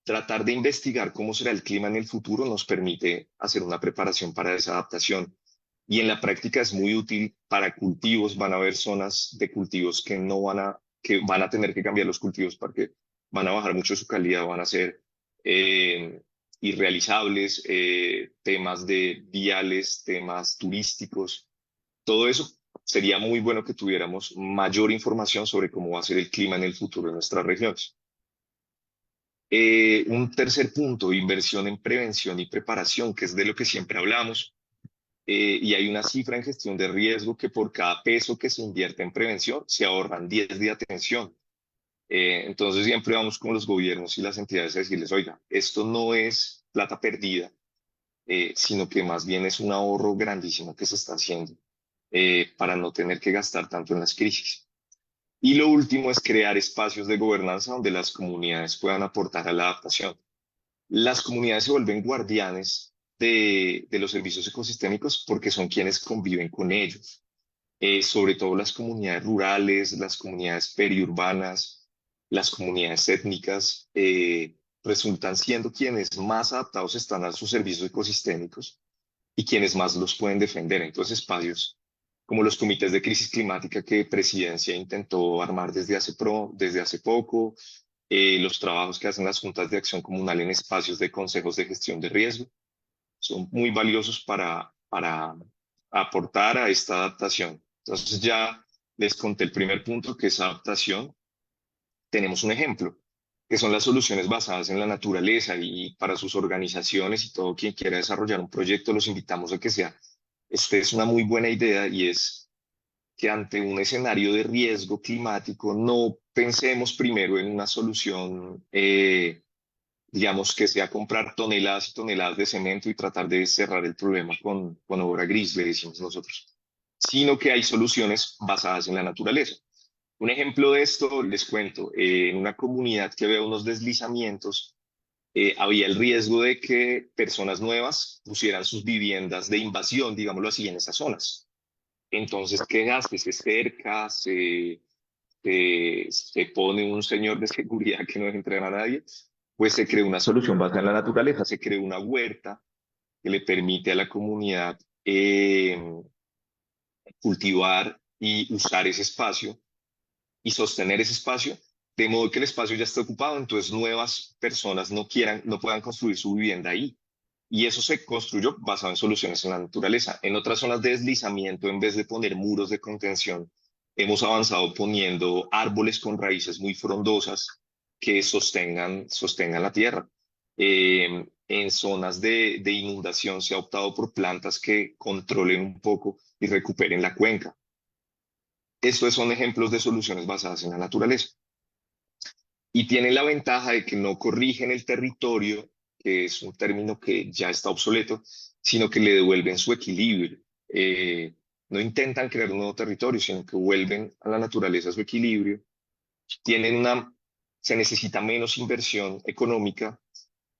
Tratar de investigar cómo será el clima en el futuro nos permite hacer una preparación para esa adaptación. Y en la práctica es muy útil para cultivos. Van a haber zonas de cultivos que que van a tener que cambiar los cultivos porque van a bajar mucho su calidad, van a ser irrealizables, temas de viales, temas turísticos. Todo eso sería muy bueno que tuviéramos mayor información sobre cómo va a ser el clima en el futuro en nuestras regiones. Un tercer punto: inversión en prevención y preparación, que es de lo que siempre hablamos. Y hay una cifra en gestión de riesgo que por cada peso que se invierte en prevención se ahorran 10 de atención. Entonces siempre vamos con los gobiernos y las entidades a decirles: oiga, esto no es plata perdida, sino que más bien es un ahorro grandísimo que se está haciendo para no tener que gastar tanto en las crisis. Y lo último es crear espacios de gobernanza donde las comunidades puedan aportar a la adaptación. Las comunidades se vuelven guardianes de los servicios ecosistémicos porque son quienes conviven con ellos. Sobre todo las comunidades rurales, las comunidades periurbanas, las comunidades étnicas, resultan siendo quienes más adaptados están a sus servicios ecosistémicos y quienes más los pueden defender. Entonces, espacios como los comités de crisis climática que Presidencia intentó armar desde hace poco, los trabajos que hacen las juntas de acción comunal en espacios de consejos de gestión de riesgo, son muy valiosos para aportar a esta adaptación. Entonces ya les conté el primer punto, que es adaptación. Tenemos un ejemplo, que son las soluciones basadas en la naturaleza, y para sus organizaciones y todo quien quiera desarrollar un proyecto, los invitamos a que esta es una muy buena idea, y es que ante un escenario de riesgo climático no pensemos primero en una solución, digamos, que sea comprar toneladas y toneladas de cemento y tratar de cerrar el problema con obra gris, le decimos nosotros, sino que hay soluciones basadas en la naturaleza. Un ejemplo de esto, les cuento, en una comunidad que había unos deslizamientos, había el riesgo de que personas nuevas pusieran sus viviendas de invasión, digámoslo así, en esas zonas. Entonces, ¿qué hace? Se cerca, se pone un señor de seguridad que no deja entrar a nadie. Pues se creó una solución basada en la naturaleza, se creó una huerta que le permite a la comunidad cultivar y usar ese espacio y sostener ese espacio, de modo que el espacio ya esté ocupado, entonces nuevas personas no puedan construir su vivienda ahí. Y eso se construyó basado en soluciones en la naturaleza. En otras zonas de deslizamiento, en vez de poner muros de contención, hemos avanzado poniendo árboles con raíces muy frondosas que sostengan la tierra. En zonas de inundación se ha optado por plantas que controlen un poco y recuperen la cuenca. Estos son ejemplos de soluciones basadas en la naturaleza. Y tienen la ventaja de que no corrigen el territorio, que es un término que ya está obsoleto, sino que le devuelven su equilibrio. No intentan crear un nuevo territorio, sino que vuelven a la naturaleza su equilibrio. Se necesita menos inversión económica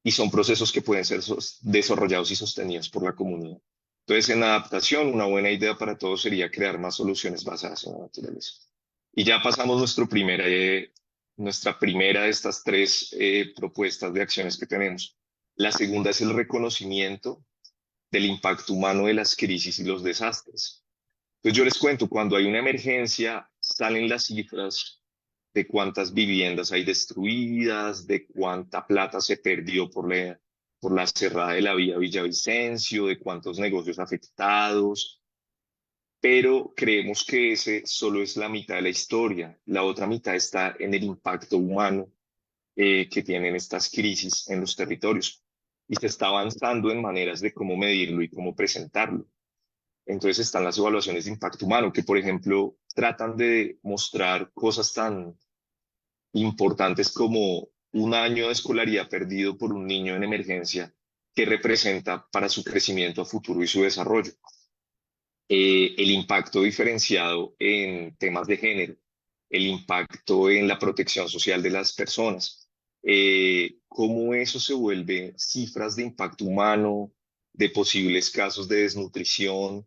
y son procesos que pueden ser desarrollados y sostenidos por la comunidad. Entonces, en adaptación, una buena idea para todos sería crear más soluciones basadas en la naturaleza. Y ya pasamos nuestra primera de estas tres propuestas de acciones que tenemos. La segunda es el reconocimiento del impacto humano de las crisis y los desastres. Entonces yo les cuento, cuando hay una emergencia, salen las cifras de cuántas viviendas hay destruidas, de cuánta plata se perdió por la cerrada de la vía Villavicencio, de cuántos negocios afectados, pero creemos que ese solo es la mitad de la historia. La otra mitad está en el impacto humano que tienen estas crisis en los territorios, y se está avanzando en maneras de cómo medirlo y cómo presentarlo. Entonces están las evaluaciones de impacto humano, que por ejemplo tratan de mostrar cosas tan importantes como un año de escolaridad perdido por un niño en emergencia, que representa para su crecimiento a futuro y su desarrollo. El impacto diferenciado en temas de género, el impacto en la protección social de las personas, cómo eso se vuelve cifras de impacto humano, de posibles casos de desnutrición,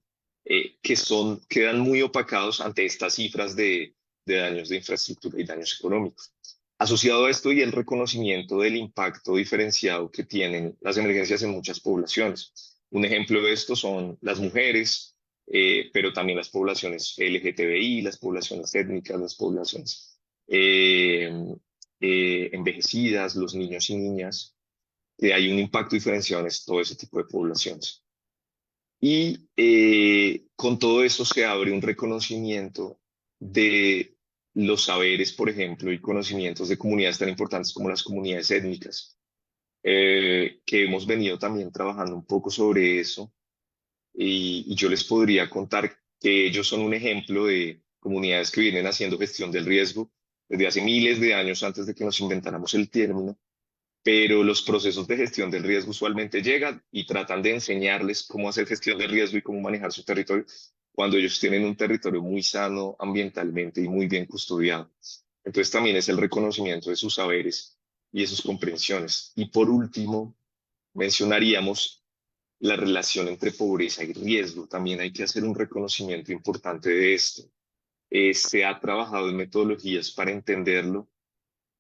quedan muy opacados ante estas cifras de daños de infraestructura y daños económicos. Asociado a esto, y el reconocimiento del impacto diferenciado que tienen las emergencias en muchas poblaciones. Un ejemplo de esto son las mujeres, pero también las poblaciones LGTBI, las poblaciones étnicas, las poblaciones envejecidas, los niños y niñas. Hay un impacto diferenciado en todo ese tipo de poblaciones. Y con todo esto se abre un reconocimiento de los saberes, por ejemplo, y conocimientos de comunidades tan importantes como las comunidades étnicas, que hemos venido también trabajando un poco sobre eso. Y yo les podría contar que ellos son un ejemplo de comunidades que vienen haciendo gestión del riesgo desde hace miles de años, antes de que nos inventáramos el término, pero los procesos de gestión del riesgo usualmente llegan y tratan de enseñarles cómo hacer gestión del riesgo y cómo manejar su territorio cuando ellos tienen un territorio muy sano ambientalmente y muy bien custodiado. Entonces también es el reconocimiento de sus saberes y de sus comprensiones. Y por último, mencionaríamos la relación entre pobreza y riesgo. También hay que hacer un reconocimiento importante de esto. Se ha trabajado en metodologías para entenderlo,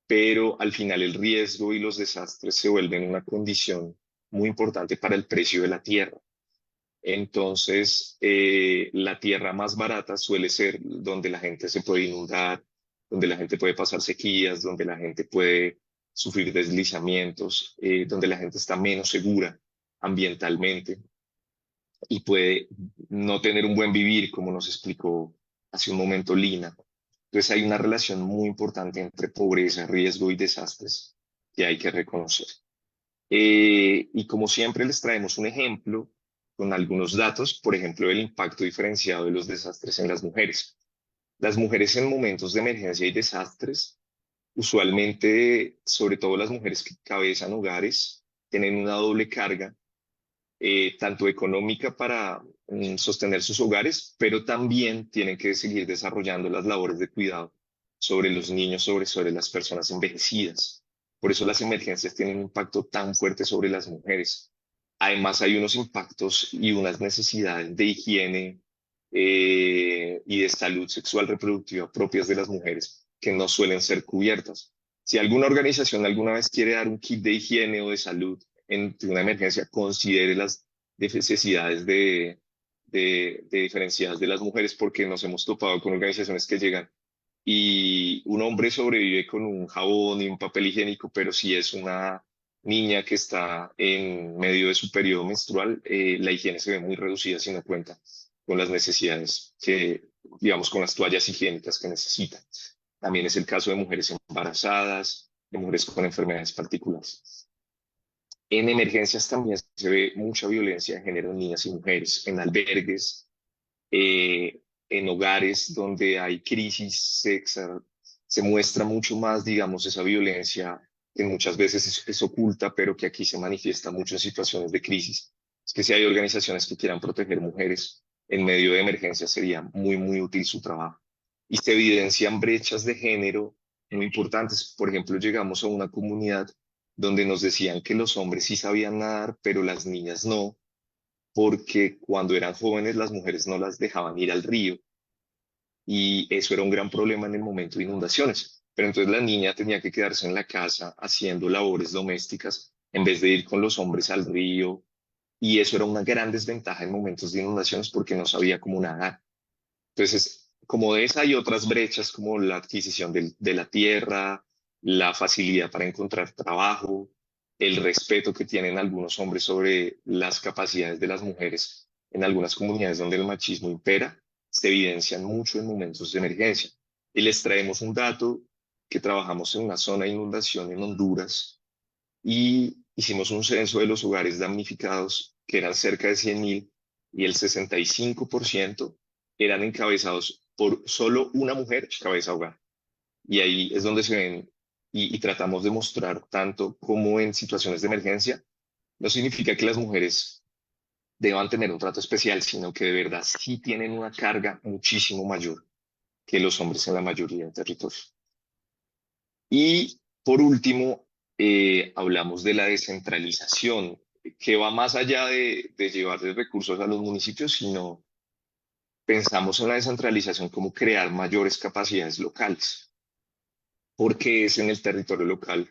pero al final el riesgo y los desastres se vuelven una condición muy importante para el precio de la tierra. Entonces, la tierra más barata suele ser donde la gente se puede inundar, donde la gente puede pasar sequías, donde la gente puede sufrir deslizamientos, donde la gente está menos segura ambientalmente y puede no tener un buen vivir, como nos explicó hace un momento Lina. Entonces hay una relación muy importante entre pobreza, riesgo y desastres que hay que reconocer. Y como siempre les traemos un ejemplo con algunos datos, por ejemplo, el impacto diferenciado de los desastres en las mujeres. Las mujeres en momentos de emergencia y desastres, usualmente, sobre todo las mujeres que cabezan hogares, tienen una doble carga, tanto económica para sostener sus hogares, pero también tienen que seguir desarrollando las labores de cuidado sobre los niños, sobre las personas envejecidas. Por eso las emergencias tienen un impacto tan fuerte sobre las mujeres. Además, hay unos impactos y unas necesidades de higiene y de salud sexual reproductiva propias de las mujeres que no suelen ser cubiertas. Si alguna organización alguna vez quiere dar un kit de higiene o de salud en una emergencia, considere las necesidades de diferenciadas de las mujeres, porque nos hemos topado con organizaciones que llegan y un hombre sobrevive con un jabón y un papel higiénico, pero si es una niña que está en medio de su periodo menstrual, la higiene se ve muy reducida si no cuenta con las necesidades que, digamos, con las toallas higiénicas que necesitan. También es el caso de mujeres embarazadas, de mujeres con enfermedades particulares. En emergencias también se ve mucha violencia de género en niñas y mujeres, en albergues, en hogares donde hay crisis, se muestra mucho más, digamos, esa violencia que muchas veces es oculta, pero que aquí se manifiesta mucho en situaciones de crisis. Es que si hay organizaciones que quieran proteger mujeres en medio de emergencias, sería muy, muy útil su trabajo. Y se evidencian brechas de género muy importantes. Por ejemplo, llegamos a una comunidad donde nos decían que los hombres sí sabían nadar, pero las niñas no, porque cuando eran jóvenes las mujeres no las dejaban ir al río y eso era un gran problema en el momento de inundaciones. Pero entonces la niña tenía que quedarse en la casa haciendo labores domésticas en vez de ir con los hombres al río y eso era una gran desventaja en momentos de inundaciones porque no sabía cómo nadar. Entonces, como de esa hay otras brechas como la adquisición de la tierra, la facilidad para encontrar trabajo, el respeto que tienen algunos hombres sobre las capacidades de las mujeres en algunas comunidades donde el machismo impera, se evidencian mucho en momentos de emergencia. Y les traemos un dato que trabajamos en una zona de inundación en Honduras y hicimos un censo de los hogares damnificados, que eran cerca de 100.000, y el 65% eran encabezados por solo una mujer cabeza hogar. Y ahí es donde se ven y tratamos de mostrar tanto como en situaciones de emergencia, no significa que las mujeres deban tener un trato especial, sino que de verdad sí tienen una carga muchísimo mayor que los hombres en la mayoría de territorios. Y por último, hablamos de la descentralización, que va más allá de llevarles recursos a los municipios, sino pensamos en la descentralización como crear mayores capacidades locales, porque es en el territorio local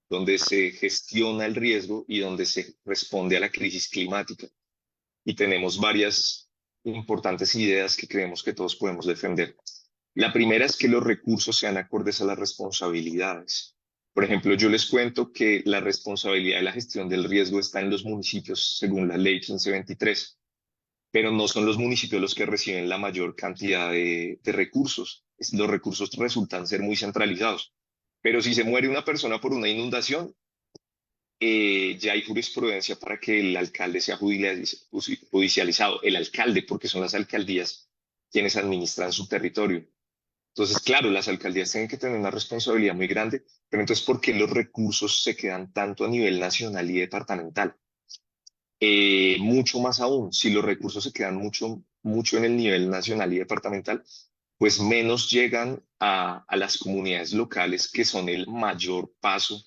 donde se gestiona el riesgo y donde se responde a la crisis climática. Y tenemos varias importantes ideas que creemos que todos podemos defender. La primera es que los recursos sean acordes a las responsabilidades. Por ejemplo, yo les cuento que la responsabilidad de la gestión del riesgo está en los municipios según la ley 1523, pero no son los municipios los que reciben la mayor cantidad de recursos. Los recursos resultan ser muy centralizados. Pero si se muere una persona por una inundación, ya hay jurisprudencia para que el alcalde sea judicializado. El alcalde, porque son las alcaldías quienes administran su territorio. Entonces, claro, las alcaldías tienen que tener una responsabilidad muy grande, pero entonces, ¿por qué los recursos se quedan tanto a nivel nacional y departamental? Mucho más aún, si los recursos se quedan mucho mucho en el nivel nacional y departamental, pues menos llegan a las comunidades locales, que son el mayor paso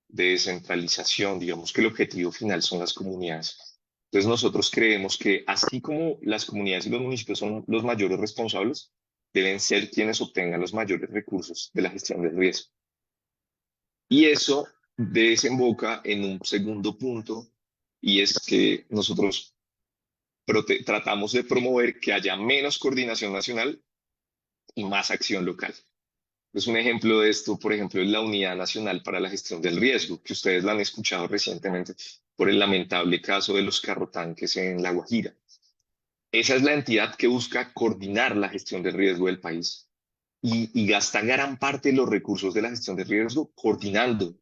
de descentralización. Digamos que el objetivo final son las comunidades. Entonces nosotros creemos que así como las comunidades y los municipios son los mayores responsables, deben ser quienes obtengan los mayores recursos de la gestión del riesgo. Y eso desemboca en un segundo punto, y es que nosotros tratamos de promover que haya menos coordinación nacional y más acción local. Pues un ejemplo de esto, por ejemplo, es la Unidad Nacional para la Gestión del Riesgo, que ustedes la han escuchado recientemente por el lamentable caso de los carrotanques en La Guajira. Esa es la entidad que busca coordinar la gestión del riesgo del país y gasta gran parte de los recursos de la gestión de riesgo coordinando.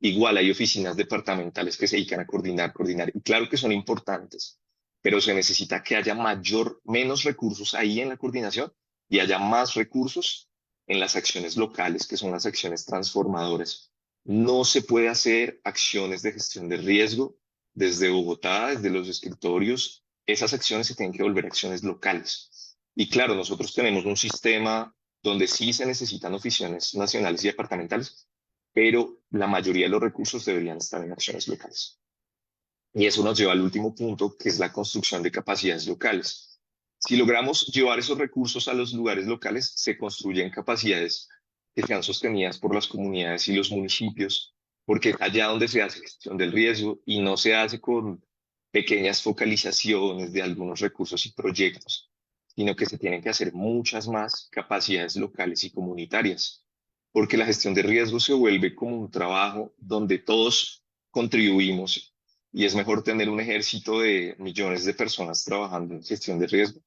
Igual hay oficinas departamentales que se dedican a coordinar. Y claro que son importantes, pero se necesita que haya menos recursos ahí en la coordinación y haya más recursos en las acciones locales, que son las acciones transformadoras. No se puede hacer acciones de gestión de riesgo desde Bogotá, desde los escritorios. Esas acciones se tienen que volver acciones locales. Y claro, nosotros tenemos un sistema donde sí se necesitan oficinas nacionales y departamentales, pero la mayoría de los recursos deberían estar en acciones locales. Y eso nos lleva al último punto, que es la construcción de capacidades locales. Si logramos llevar esos recursos a los lugares locales, se construyen capacidades que sean sostenidas por las comunidades y los municipios, porque allá donde se hace gestión del riesgo y no se hace con pequeñas focalizaciones de algunos recursos y proyectos, sino que se tienen que hacer muchas más capacidades locales y comunitarias, porque la gestión de riesgo se vuelve como un trabajo donde todos contribuimos, y es mejor tener un ejército de millones de personas trabajando en gestión de riesgo,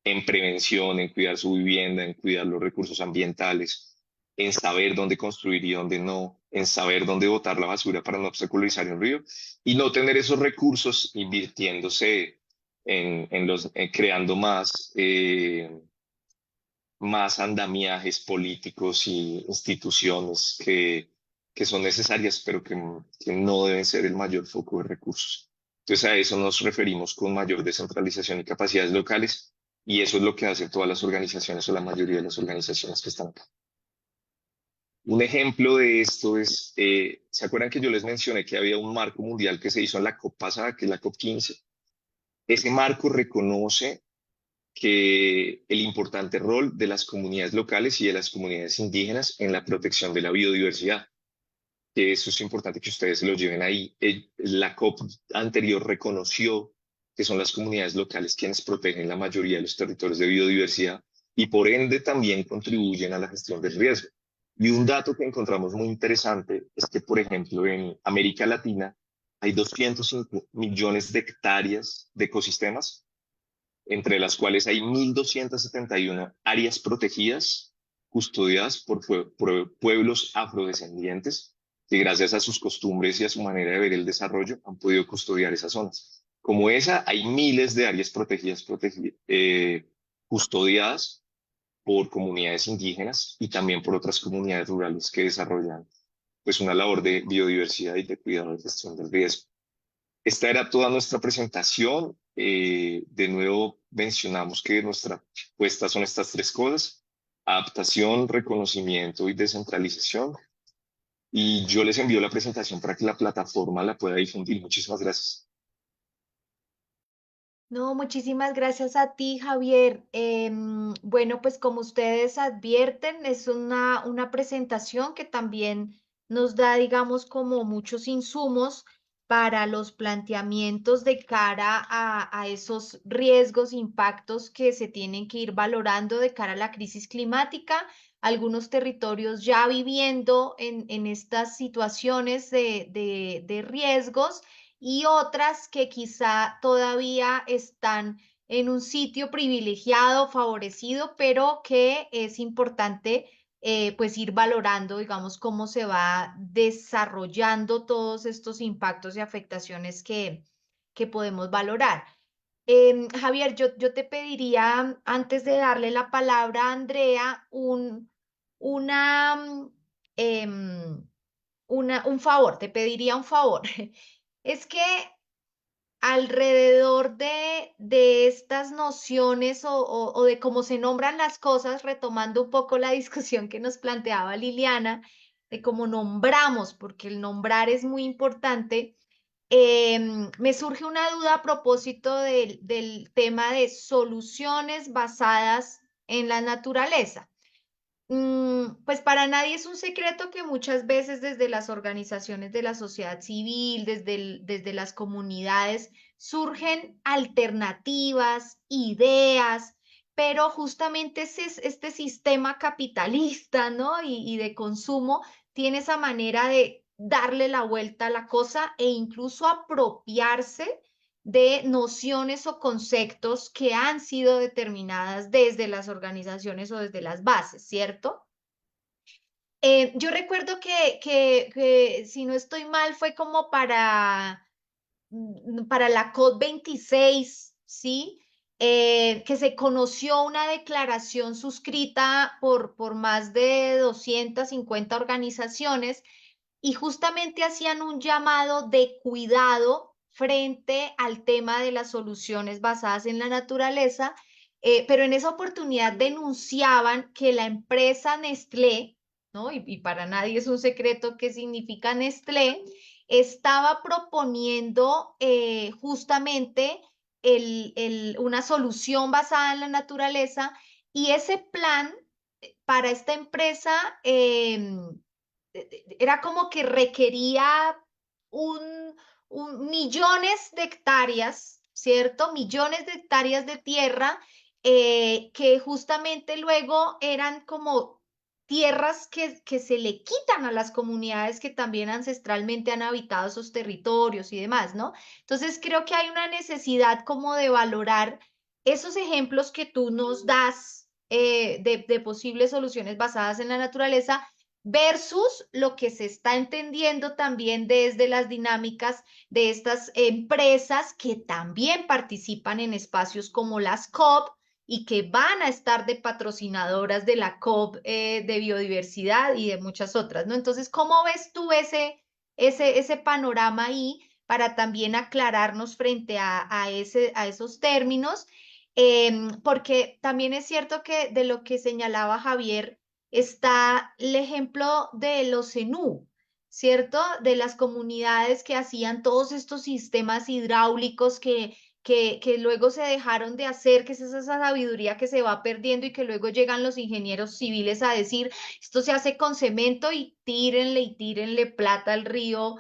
en prevención, en cuidar su vivienda, en cuidar los recursos ambientales, en saber dónde construir y dónde no, en saber dónde botar la basura para no obstaculizar el río, y no tener esos recursos invirtiéndose en creando más andamiajes políticos y instituciones que son necesarias, pero que no deben ser el mayor foco de recursos. Entonces a eso nos referimos con mayor descentralización y capacidades locales, y eso es lo que hacen todas las organizaciones o la mayoría de las organizaciones que están acá. Un ejemplo de esto es, ¿se acuerdan que yo les mencioné que había un marco mundial que se hizo en la COP pasada, que es la COP 15? Ese marco reconoce que el importante rol de las comunidades locales y de las comunidades indígenas en la protección de la biodiversidad, que eso es importante que ustedes se lo lleven ahí. La COP anterior reconoció que son las comunidades locales quienes protegen la mayoría de los territorios de biodiversidad y por ende también contribuyen a la gestión del riesgo. Y un dato que encontramos muy interesante es que, por ejemplo, en América Latina hay 205 millones de hectáreas de ecosistemas, entre las cuales hay 1.271 áreas protegidas, custodiadas por pueblos afrodescendientes, que gracias a sus costumbres y a su manera de ver el desarrollo han podido custodiar esas zonas. Como esa, hay miles de áreas protegidas, custodiadas por comunidades indígenas y también por otras comunidades rurales que desarrollan pues una labor de biodiversidad y de cuidado y gestión del riesgo. Esta era toda nuestra presentación. De nuevo mencionamos que nuestra propuesta son estas tres cosas: adaptación, reconocimiento y descentralización. Y yo les envío la presentación para que la plataforma la pueda difundir. Muchísimas gracias.
No, muchísimas gracias a ti, Javier. Bueno, pues como ustedes advierten, es una presentación que también nos da, digamos, como muchos insumos para los planteamientos de cara a esos riesgos, impactos que se tienen que ir valorando de cara a la crisis climática. Algunos territorios ya viviendo en estas situaciones de riesgos y otras que quizá todavía están en un sitio privilegiado, favorecido, pero que es importante pues ir valorando, digamos, cómo se va desarrollando todos estos impactos y afectaciones que podemos valorar. Javier, yo te pediría, antes de darle la palabra a Andrea, una, un favor, te pediría un favor. Es que alrededor de estas nociones o de cómo se nombran las cosas, retomando un poco la discusión que nos planteaba Liliana, de cómo nombramos, porque el nombrar es muy importante. Me surge una duda a propósito del tema de soluciones basadas en la naturaleza. Pues para nadie es un secreto que muchas veces desde las organizaciones de la sociedad civil, desde las comunidades, surgen alternativas, ideas, pero justamente este sistema capitalista, ¿no? Y de consumo tiene esa manera de darle la vuelta a la cosa e incluso apropiarse de nociones o conceptos que han sido determinadas desde las organizaciones o desde las bases, ¿cierto? Yo recuerdo que, si no estoy mal, fue como para la COP26, ¿sí? Que se conoció una declaración suscrita por más de 250 organizaciones y justamente hacían un llamado de cuidado frente al tema de las soluciones basadas en la naturaleza, pero en esa oportunidad denunciaban que la empresa Nestlé, ¿no? Y para nadie es un secreto qué significa Nestlé, estaba proponiendo justamente una solución basada en la naturaleza y ese plan para esta empresa era como que requería un, millones de hectáreas, ¿cierto? Millones de hectáreas de tierra que justamente luego eran como tierras que se le quitan a las comunidades que también ancestralmente han habitado esos territorios y demás, ¿no? Entonces creo que hay una necesidad como de valorar esos ejemplos que tú nos das de posibles soluciones basadas en la naturaleza versus lo que se está entendiendo también desde las dinámicas de estas empresas que también participan en espacios como las COP y que van a estar de patrocinadoras de la COP de biodiversidad y de muchas otras, ¿no? Entonces, ¿cómo ves tú ese panorama ahí para también aclararnos frente a esos términos? Porque también es cierto que de lo que señalaba Javier, está el ejemplo de los zenú, ¿cierto? De las comunidades que hacían todos estos sistemas hidráulicos que luego se dejaron de hacer, que es esa sabiduría que se va perdiendo y que luego llegan los ingenieros civiles a decir, esto se hace con cemento y tírenle plata al río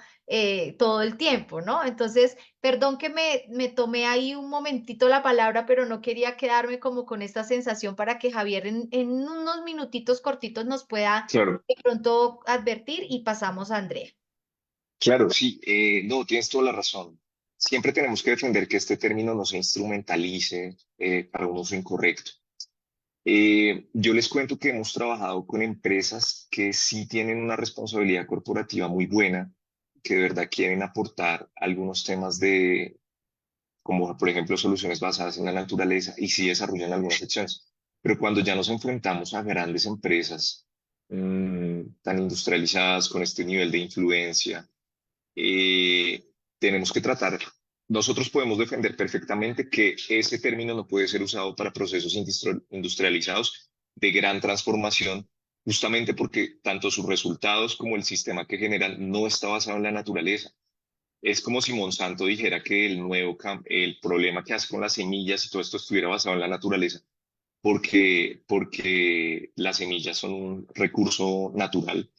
todo el tiempo, ¿no? Entonces, perdón que me tomé ahí un momentito la palabra, pero no quería quedarme como con esta sensación para que Javier en unos minutitos cortitos nos pueda
Claro,
de pronto advertir y pasamos a Andrea.
claro, sí, no, tienes toda la razón. Siempre tenemos que defender que este término no se instrumentalice para un uso incorrecto. Yo les cuento que hemos trabajado con empresas que sí tienen una responsabilidad corporativa muy buena, que de verdad quieren aportar algunos temas como por ejemplo soluciones basadas en la naturaleza y sí desarrollan algunas secciones. Pero cuando ya nos enfrentamos a grandes empresas tan industrializadas con este nivel de influencia, eh, tenemos que tratar, nosotros podemos defender perfectamente que ese término no puede ser usado para procesos industrializados de gran transformación, justamente porque tanto sus resultados como el sistema que generan no está basado en la naturaleza. Es como si Monsanto dijera que el problema que hace con las semillas y todo esto estuviera basado en la naturaleza, porque las semillas son un recurso natural.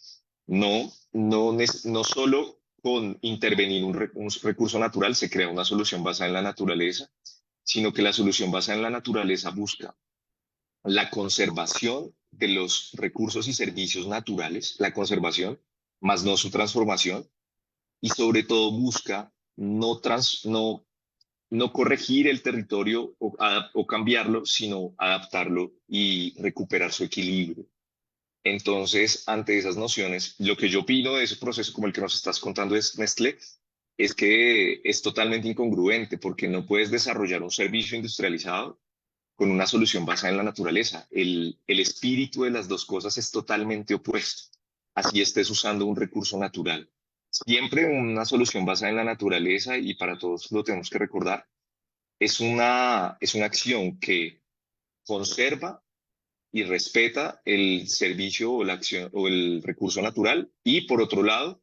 No solo con intervenir un recurso natural se crea una solución basada en la naturaleza, sino que la solución basada en la naturaleza busca la conservación de los recursos y servicios naturales, la conservación, más no su transformación, y sobre todo busca no corregir el territorio o cambiarlo, sino adaptarlo y recuperar su equilibrio. Entonces, ante esas nociones, lo que yo opino de ese proceso, como el que nos estás contando es Nestlé, es que es totalmente incongruente porque no puedes desarrollar un servicio industrializado con una solución basada en la naturaleza. El espíritu de las dos cosas es totalmente opuesto. Así estés usando un recurso natural. Siempre una solución basada en la naturaleza, y para todos lo tenemos que recordar, es una acción que conserva y respeta el servicio o la acción o el recurso natural, y por otro lado,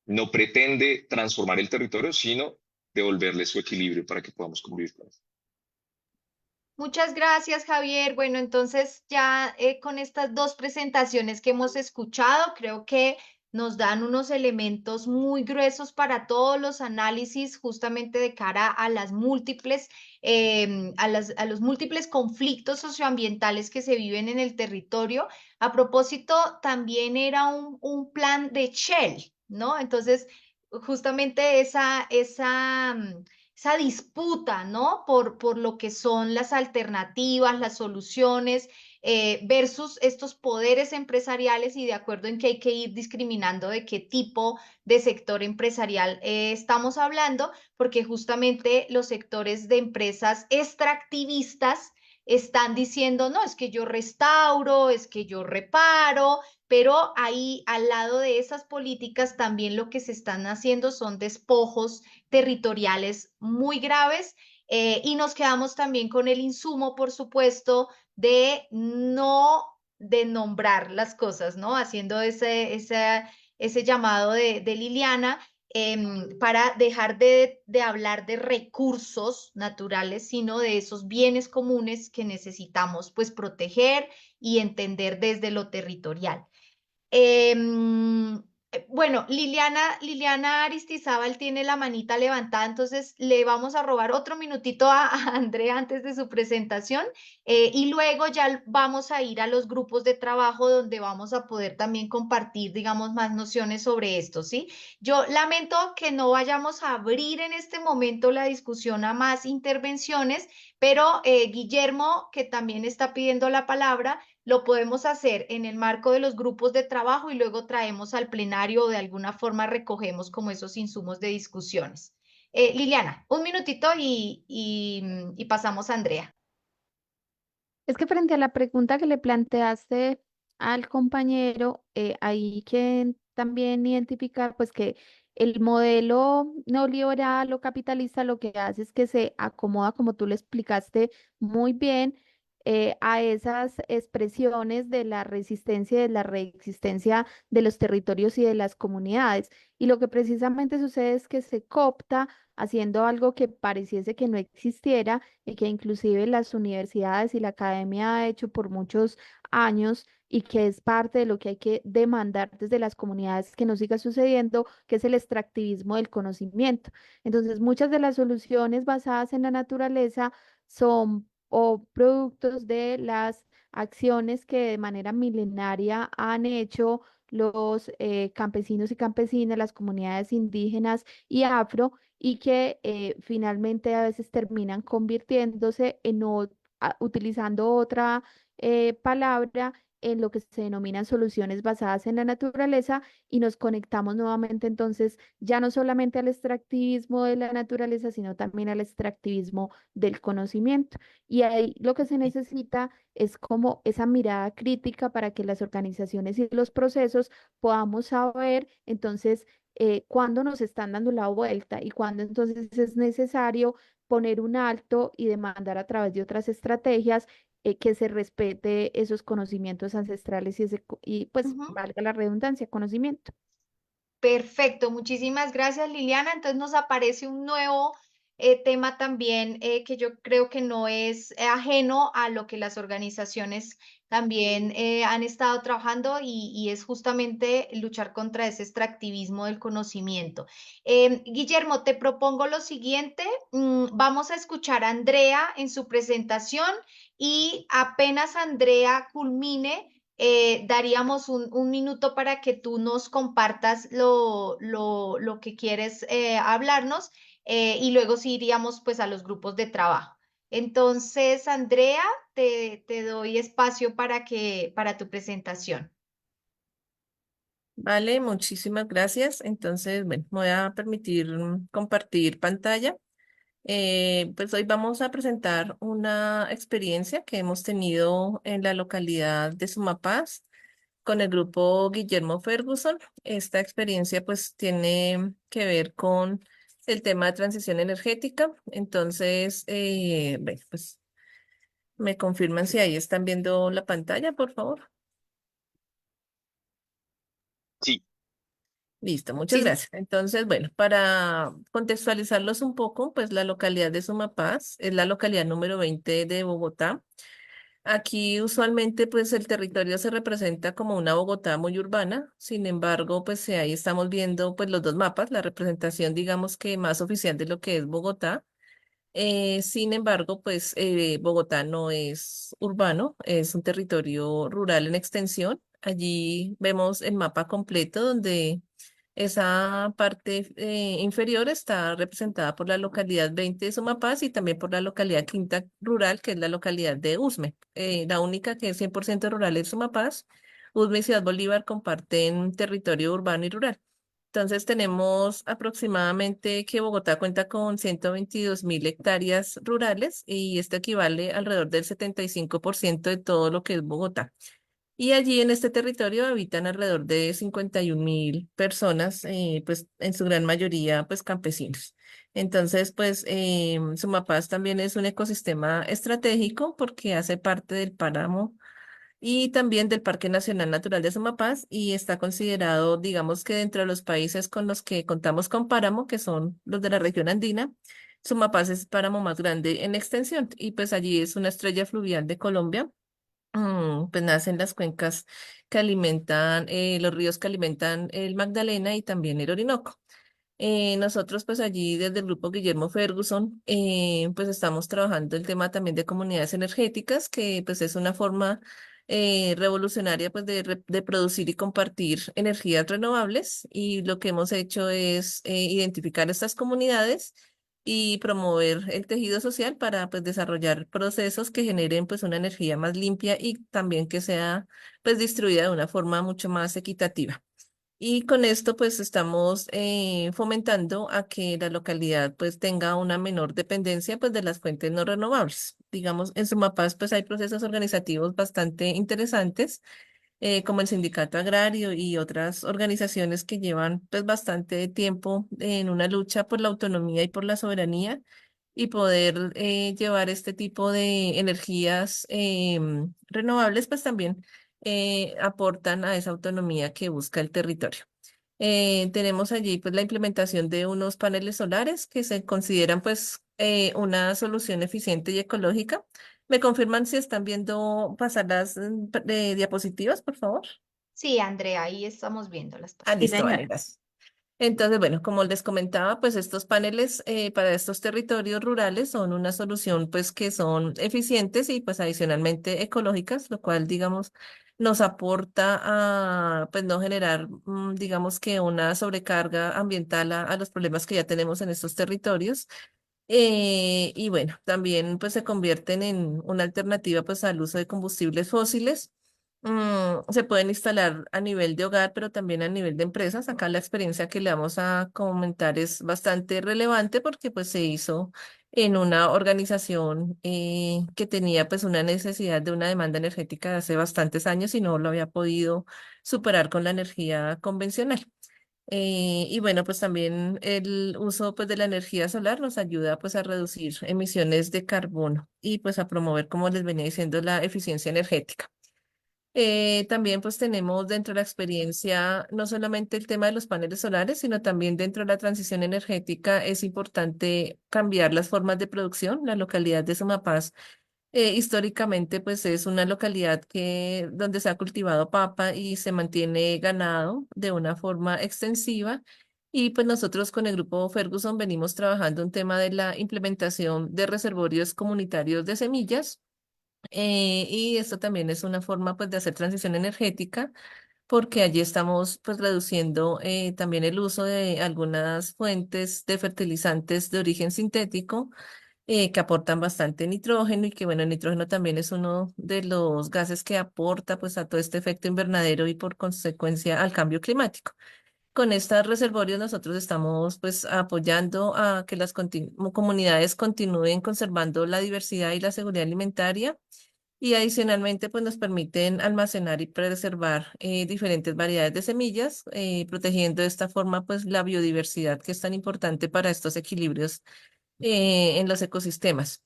no pretende transformar el territorio, sino devolverle su equilibrio para que podamos convivir con eso.
Muchas gracias, Javier. Bueno, entonces ya con estas dos presentaciones que hemos escuchado, creo que nos dan unos elementos muy gruesos para todos los análisis, justamente de cara a las múltiples, a los múltiples conflictos socioambientales que se viven en el territorio. A propósito, también era un plan de Shell, ¿no? Entonces, justamente esa disputa, ¿no? Por lo que son las alternativas, las soluciones, versus estos poderes empresariales y de acuerdo en que hay que ir discriminando de qué tipo de sector empresarial estamos hablando, porque justamente los sectores de empresas extractivistas están diciendo, no, es que yo restauro, es que yo reparo, pero ahí al lado de esas políticas también lo que se están haciendo son despojos territoriales muy graves, y nos quedamos también con el insumo, por supuesto, de no de nombrar las cosas, ¿no? Haciendo ese llamado de Liliana, para dejar de hablar de recursos naturales, sino de esos bienes comunes que necesitamos pues proteger y entender desde lo territorial. Bueno, Liliana Aristizábal tiene la manita levantada, entonces le vamos a robar otro minutito a Andrea antes de su presentación, y luego ya vamos a ir a los grupos de trabajo donde vamos a poder también compartir, digamos, más nociones sobre esto, ¿sí? Yo lamento que no vayamos a abrir en este momento la discusión a más intervenciones, pero Guillermo, que también está pidiendo la palabra, lo podemos hacer en el marco de los grupos de trabajo y luego traemos al plenario o de alguna forma recogemos como esos insumos de discusiones. Liliana, un minutito y pasamos a Andrea.
Es que frente a la pregunta que le planteaste al compañero, hay que también identificar pues que el modelo neoliberal o capitalista lo que hace es que se acomoda, como tú le explicaste muy bien, a esas expresiones de la resistencia y de la reexistencia de los territorios y de las comunidades. Y lo que precisamente sucede es que se coopta haciendo algo que pareciese que no existiera y que inclusive las universidades y la academia ha hecho por muchos años y que es parte de lo que hay que demandar desde las comunidades que no siga sucediendo, que es el extractivismo del conocimiento. Entonces, muchas de las soluciones basadas en la naturaleza son o productos de las acciones que de manera milenaria han hecho los campesinos y campesinas, las comunidades indígenas y afro, y que finalmente a veces terminan convirtiéndose en utilizando otra palabra en lo que se denominan soluciones basadas en la naturaleza y nos conectamos nuevamente entonces ya no solamente al extractivismo de la naturaleza, sino también al extractivismo del conocimiento. Y ahí lo que se necesita es como esa mirada crítica para que las organizaciones y los procesos podamos saber entonces cuándo nos están dando la vuelta y cuándo entonces es necesario poner un alto y demandar a través de otras estrategias que se respete esos conocimientos ancestrales y pues
Ujú.
valga la redundancia, conocimiento.
Perfecto, muchísimas gracias, Liliana. Entonces nos aparece un nuevo tema también, que yo creo que no es ajeno a lo que las organizaciones también han estado trabajando, y es justamente luchar contra ese extractivismo del conocimiento. Guillermo, te propongo lo siguiente, vamos a escuchar a Andrea en su presentación y apenas Andrea culmine, daríamos un minuto para que tú nos compartas lo que quieres hablarnos, y luego sí iríamos pues a los grupos de trabajo. Entonces, Andrea, te doy espacio para tu presentación.
Vale, muchísimas gracias. Entonces, bueno, me voy a permitir compartir pantalla. Pues hoy vamos a presentar una experiencia que hemos tenido en la localidad de Sumapaz con el grupo Guillermo Ferguson. Esta experiencia pues tiene que ver con el tema de transición energética. Entonces, bueno, pues me confirman si ahí están viendo la pantalla, por favor.
Sí,
Listo, muchas
Sí,
gracias. Entonces, bueno, para contextualizarlos un poco, pues la localidad de Sumapaz es la localidad número 20 de Bogotá. Aquí usualmente pues el territorio se representa como una Bogotá muy urbana, sin embargo pues ahí estamos viendo pues los dos mapas, la representación digamos que más oficial de lo que es Bogotá. Sin embargo pues Bogotá no es urbano, es un territorio rural en extensión. Allí vemos el mapa completo donde esa parte inferior está representada por la localidad 20 de Sumapaz y también por la localidad Quinta Rural, que es la localidad de Usme. La única que es 100% rural es Sumapaz. Usme y Ciudad Bolívar comparten territorio urbano y rural. Entonces tenemos aproximadamente que Bogotá cuenta con 122.000 hectáreas rurales y esto equivale alrededor del 75% de todo lo que es Bogotá. Y allí en este territorio habitan alrededor de 51.000 personas, pues en su gran mayoría pues campesinos. Entonces, pues Sumapaz también es un ecosistema estratégico porque hace parte del páramo y también del Parque Nacional Natural de Sumapaz y está considerado, digamos que dentro de los países con los que contamos con páramo, que son los de la región andina, Sumapaz es el páramo más grande en extensión y pues allí es una estrella fluvial de Colombia. Pues nacen las cuencas que alimentan, los ríos que alimentan el Magdalena y también el Orinoco. Nosotros pues allí desde el grupo Guillermo Ferguson pues estamos trabajando el tema también de comunidades energéticas, que pues es una forma revolucionaria pues de producir y compartir energías renovables y lo que hemos hecho es identificar estas comunidades y promover el tejido social para pues desarrollar procesos que generen pues una energía más limpia y también que sea pues distribuida de una forma mucho más equitativa. Y con esto pues estamos fomentando a que la localidad pues tenga una menor dependencia pues de las fuentes no renovables. Digamos, en Sumapaz pues hay procesos organizativos bastante interesantes como el Sindicato Agrario y otras organizaciones que llevan pues bastante tiempo en una lucha por la autonomía y por la soberanía y poder llevar este tipo de energías renovables pues también aportan a esa autonomía que busca el territorio. Tenemos allí pues la implementación de unos paneles solares que se consideran pues una solución eficiente y ecológica. ¿Me confirman si están viendo pasar las diapositivas, por favor?
sí, Andrea, ahí estamos viendo las
Ah,
Sí,
páginas.
listo, vale,
señora.
gracias. Entonces, bueno, como les comentaba, pues estos paneles para estos territorios rurales son una solución pues que son eficientes y pues adicionalmente ecológicas, lo cual digamos nos aporta a pues no generar digamos que una sobrecarga ambiental a los problemas que ya tenemos en estos territorios. Y bueno, también pues se convierten en una alternativa pues al uso de combustibles fósiles. Se pueden instalar a nivel de hogar, pero también a nivel de empresas. Acá la experiencia que le vamos a comentar es bastante relevante porque pues se hizo en una organización que tenía pues una necesidad de una demanda energética de hace bastantes años y no lo había podido superar con la energía convencional. Y bueno, pues también el uso pues de la energía solar nos ayuda pues a reducir emisiones de carbono y pues a promover, como les venía diciendo, la eficiencia energética. También pues tenemos dentro de la experiencia no solamente el tema de los paneles solares, sino también dentro de la transición energética es importante cambiar las formas de producción. La localidad de Sumapaz históricamente, pues es una localidad donde se ha cultivado papa y se mantiene ganado de una forma extensiva. Y pues nosotros con el grupo Ferguson venimos trabajando un tema de la implementación de reservorios comunitarios de semillas. Y esto también es una forma pues de hacer transición energética porque allí estamos pues reduciendo también el uso de algunas fuentes de fertilizantes de origen sintético que aportan bastante nitrógeno y que bueno, el nitrógeno también es uno de los gases que aporta pues a todo este efecto invernadero y por consecuencia al cambio climático. Con estos reservorios nosotros estamos pues apoyando a que las comunidades continúen conservando la diversidad y la seguridad alimentaria y adicionalmente pues nos permiten almacenar y preservar diferentes variedades de semillas, protegiendo de esta forma pues la biodiversidad que es tan importante para estos equilibrios en los ecosistemas.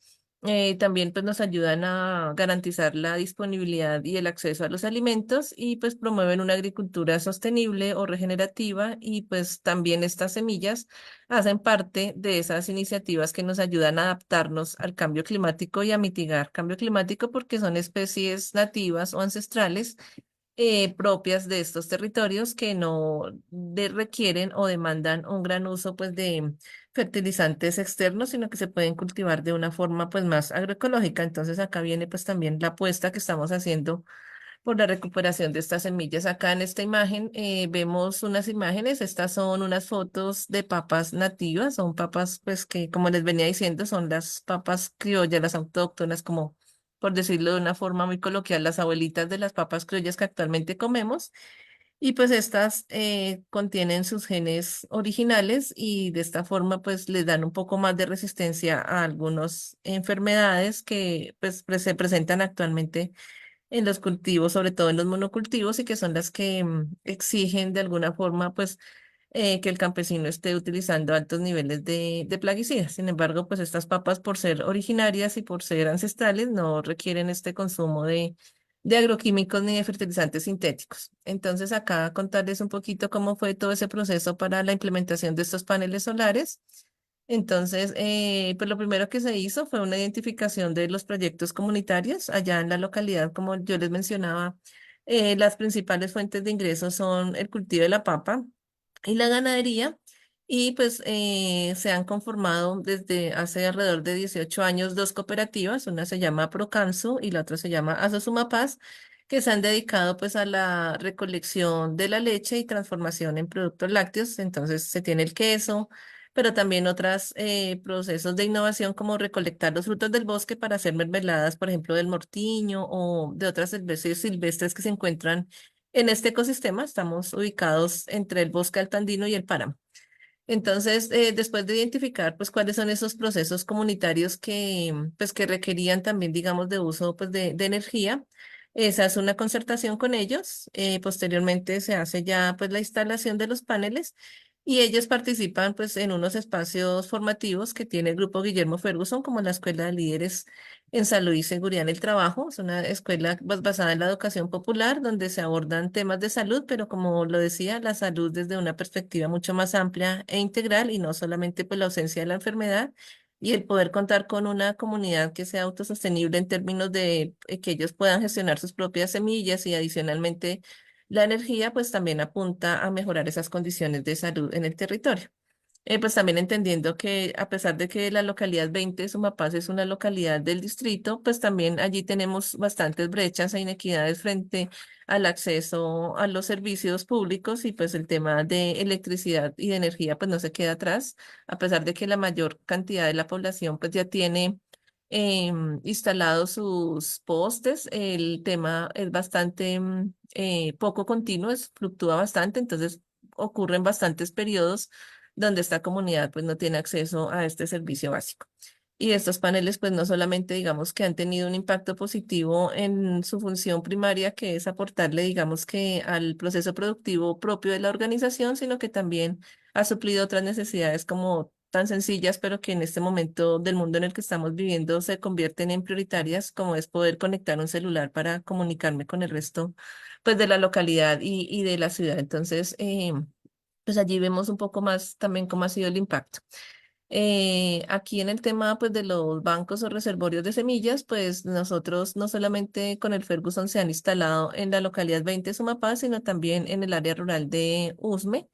También pues nos ayudan a garantizar la disponibilidad y el acceso a los alimentos y pues promueven una agricultura sostenible o regenerativa y pues también estas semillas hacen parte de esas iniciativas que nos ayudan a adaptarnos al cambio climático y a mitigar cambio climático porque son especies nativas o ancestrales propias de estos territorios que no requieren o demandan un gran uso pues de fertilizantes externos, sino que se pueden cultivar de una forma pues más agroecológica. Entonces acá viene pues también la apuesta que estamos haciendo por la recuperación de estas semillas. Acá en esta imagen vemos unas imágenes, estas son unas fotos de papas nativas, son papas pues que como les venía diciendo son las papas criollas, las autóctonas, como por decirlo de una forma muy coloquial, las abuelitas de las papas criollas que actualmente comemos. Y pues estas contienen sus genes originales y de esta forma pues les dan un poco más de resistencia a algunas enfermedades que pues se presentan actualmente en los cultivos, sobre todo en los monocultivos, y que son las que exigen de alguna forma, pues, que el campesino esté utilizando altos niveles de plaguicidas. Sin embargo, pues estas papas, por ser originarias y por ser ancestrales, no requieren este consumo de agroquímicos ni de fertilizantes sintéticos. Entonces, acá contarles un poquito cómo fue todo ese proceso para la implementación de estos paneles solares. Entonces, pues lo primero que se hizo fue una identificación de los proyectos comunitarios allá en la localidad, como yo les mencionaba, las principales fuentes de ingresos son el cultivo de la papa y la ganadería, y pues se han conformado desde hace alrededor de 18 años dos cooperativas, una se llama Procansu y la otra se llama Asosumapaz, que se han dedicado pues a la recolección de la leche y transformación en productos lácteos. Entonces se tiene el queso, pero también otros procesos de innovación como recolectar los frutos del bosque para hacer mermeladas, por ejemplo, del mortiño o de otras especies silvestres que se encuentran en este ecosistema. Estamos ubicados entre el bosque altandino y el páramo. Entonces, después de identificar, pues, cuáles son esos procesos comunitarios que, pues, que requerían también, digamos, de uso, pues, de energía, se hace una concertación con ellos. Posteriormente se hace ya, pues, la instalación de los paneles y ellos participan, pues, en unos espacios formativos que tiene el Grupo Guillermo Ferguson, como la Escuela de Líderes en Salud y Seguridad en el Trabajo. Es una escuela basada en la educación popular, donde se abordan temas de salud, pero como lo decía, la salud desde una perspectiva mucho más amplia e integral y no solamente pues la ausencia de la enfermedad y el poder contar con una comunidad que sea autosostenible en términos de que ellos puedan gestionar sus propias semillas y adicionalmente la energía, pues también apunta a mejorar esas condiciones de salud en el territorio. Pues también entendiendo que a pesar de que la localidad 20 de Sumapaz es una localidad del distrito, pues también allí tenemos bastantes brechas e inequidades frente al acceso a los servicios públicos y pues el tema de electricidad y de energía pues no se queda atrás, a pesar de que la mayor cantidad de la población pues ya tiene instalados sus postes. El tema es bastante poco continuo, fluctúa bastante, entonces ocurren bastantes periodos donde esta comunidad pues no tiene acceso a este servicio básico. Y estos paneles pues no solamente digamos que han tenido un impacto positivo en su función primaria, que es aportarle digamos que al proceso productivo propio de la organización, sino que también ha suplido otras necesidades como tan sencillas, pero que en este momento del mundo en el que estamos viviendo se convierten en prioritarias, como es poder conectar un celular para comunicarme con el resto pues de la localidad y de la ciudad. Entonces, pues allí vemos un poco más también cómo ha sido el impacto. Aquí en el tema pues de los bancos o reservorios de semillas, pues nosotros no solamente con el Ferguson se han instalado en la localidad 20 de Sumapaz, sino también en el área rural de Usme,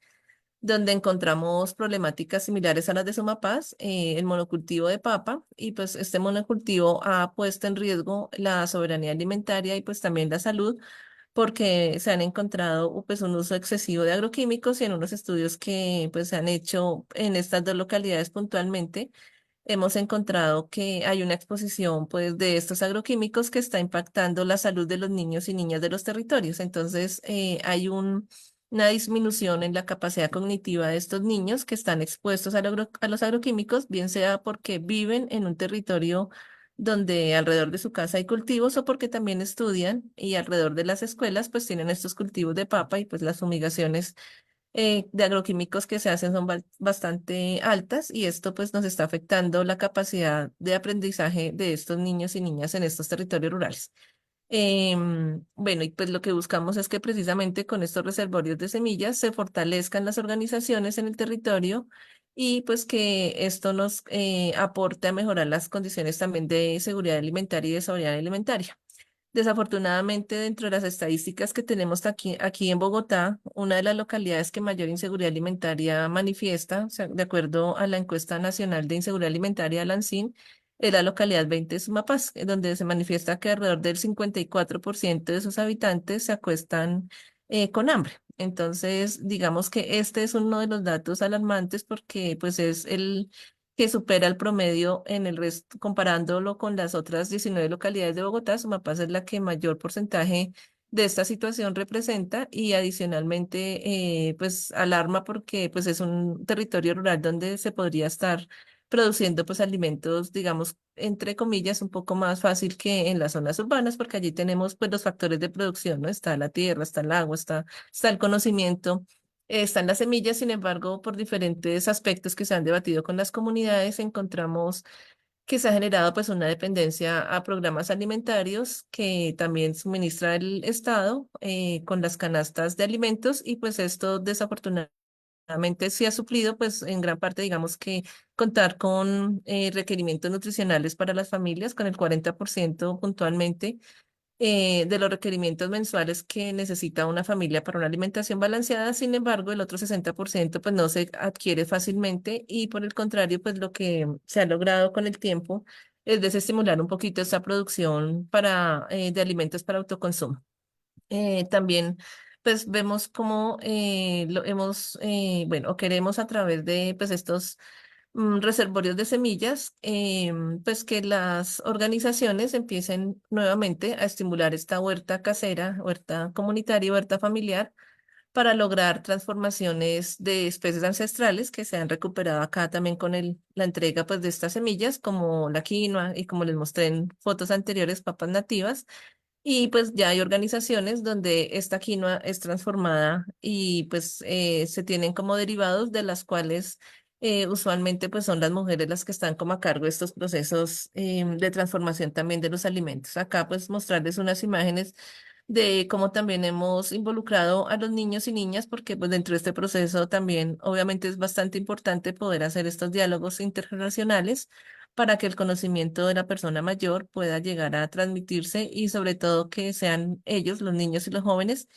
donde encontramos problemáticas similares a las de Sumapaz, el monocultivo de papa, y pues este monocultivo ha puesto en riesgo la soberanía alimentaria y pues también la salud porque se han encontrado pues un uso excesivo de agroquímicos y en unos estudios que pues se han hecho en estas dos localidades puntualmente, hemos encontrado que hay una exposición pues de estos agroquímicos que está impactando la salud de los niños y niñas de los territorios. Entonces, hay una disminución en la capacidad cognitiva de estos niños que están expuestos a los agroquímicos, bien sea porque viven en un territorio donde alrededor de su casa hay cultivos o porque también estudian y alrededor de las escuelas pues tienen estos cultivos de papa y pues las fumigaciones de agroquímicos que se hacen son bastante altas y esto pues nos está afectando la capacidad de aprendizaje de estos niños y niñas en estos territorios rurales. Bueno, y pues lo que buscamos es que precisamente con estos reservorios de semillas se fortalezcan las organizaciones en el territorio y pues que esto nos aporte a mejorar las condiciones también de seguridad alimentaria y de seguridad alimentaria. Desafortunadamente, dentro de las estadísticas que tenemos aquí en Bogotá, una de las localidades que mayor inseguridad alimentaria manifiesta, o sea, de acuerdo a la encuesta nacional de inseguridad alimentaria, la ANSIN, es la localidad 20 de Sumapaz, donde se manifiesta que alrededor del 54% de sus habitantes se acuestan con hambre. Entonces, digamos que este es uno de los datos alarmantes porque pues es el que supera el promedio en el resto, comparándolo con las otras 19 localidades de Bogotá. Sumapaz es la que mayor porcentaje de esta situación representa y adicionalmente pues alarma porque pues es un territorio rural donde se podría estar produciendo pues alimentos, digamos, entre comillas, un poco más fácil que en las zonas urbanas, porque allí tenemos pues los factores de producción, ¿no? Está la tierra, está el agua, está el conocimiento, están las semillas. Sin embargo, por diferentes aspectos que se han debatido con las comunidades, encontramos que se ha generado pues una dependencia a programas alimentarios que también suministra el Estado con las canastas de alimentos y pues esto desafortunadamente sí ha suplido, pues en gran parte, digamos que contar con requerimientos nutricionales para las familias, con el 40% puntualmente de los requerimientos mensuales que necesita una familia para una alimentación balanceada. Sin embargo, el otro 60% pues no se adquiere fácilmente y por el contrario, pues lo que se ha logrado con el tiempo es desestimular un poquito esta producción de alimentos para autoconsumo. También pues vemos cómo lo hemos, bueno, o queremos a través de pues estos reservorios de semillas, pues que las organizaciones empiecen nuevamente a estimular esta huerta casera, huerta comunitaria, huerta familiar, para lograr transformaciones de especies ancestrales que se han recuperado acá también con la entrega pues de estas semillas, como la quinoa y como les mostré en fotos anteriores, papas nativas y pues ya hay organizaciones donde esta quinoa es transformada y pues se tienen como derivados de las cuales usualmente pues son las mujeres las que están como a cargo de estos procesos de transformación también de los alimentos. Acá pues mostrarles unas imágenes de cómo también hemos involucrado a los niños y niñas porque pues dentro de este proceso también obviamente es bastante importante poder hacer estos diálogos intergeneracionales para que el conocimiento de la persona mayor pueda llegar a transmitirse y sobre todo que sean ellos, los niños y los jóvenes,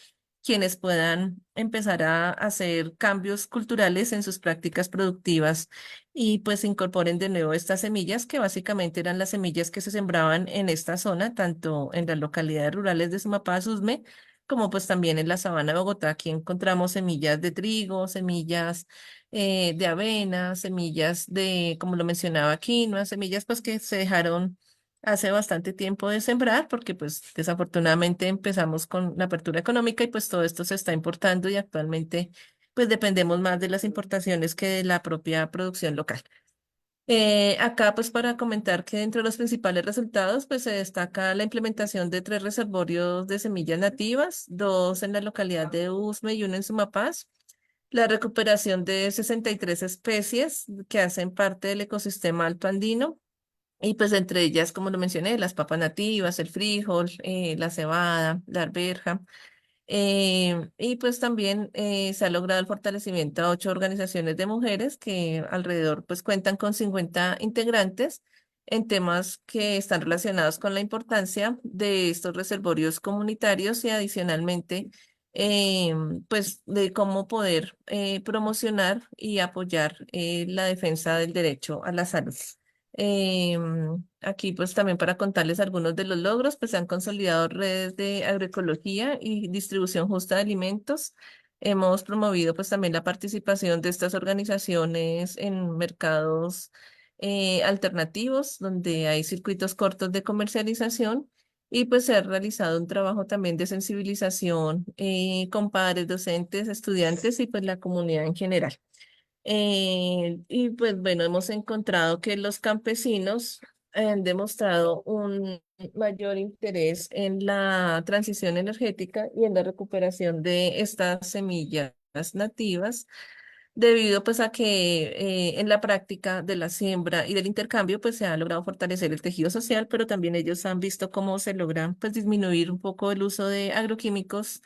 quienes puedan empezar a hacer cambios culturales en sus prácticas productivas y pues incorporen de nuevo estas semillas que básicamente eran las semillas que se sembraban en esta zona, tanto en las localidades rurales de Sumapaz, Usme, como pues también en la sabana de Bogotá. Aquí encontramos semillas de trigo, semillas de avena, semillas de, como lo mencionaba, quinoa, semillas pues que se dejaron hace bastante tiempo de sembrar porque pues desafortunadamente empezamos con la apertura económica y pues todo esto se está importando y actualmente pues dependemos más de las importaciones que de la propia producción local. Acá, pues para comentar que dentro de los principales resultados, pues se destaca la implementación de 3 reservorios de semillas nativas, 2 en la localidad de Usme y 1 en Sumapaz, la recuperación de 63 especies que hacen parte del ecosistema alto andino, y pues entre ellas, como lo mencioné, las papas nativas, el frijol, la cebada, la arveja. Y pues también se ha logrado el fortalecimiento a 8 organizaciones de mujeres que alrededor pues cuentan con 50 integrantes en temas que están relacionados con la importancia de estos reservorios comunitarios y adicionalmente pues de cómo poder promocionar y apoyar la defensa del derecho a la salud. Aquí pues también para contarles algunos de los logros, pues se han consolidado redes de agroecología y distribución justa de alimentos. Hemos promovido pues también la participación de estas organizaciones en mercados alternativos, donde hay circuitos cortos de comercialización y pues se ha realizado un trabajo también de sensibilización con padres, docentes, estudiantes y pues la comunidad en general. Y pues bueno, hemos encontrado que los campesinos han demostrado un mayor interés en la transición energética y en la recuperación de estas semillas nativas, debido pues a que en la práctica de la siembra y del intercambio pues se ha logrado fortalecer el tejido social, pero también ellos han visto cómo se logra pues disminuir un poco el uso de agroquímicos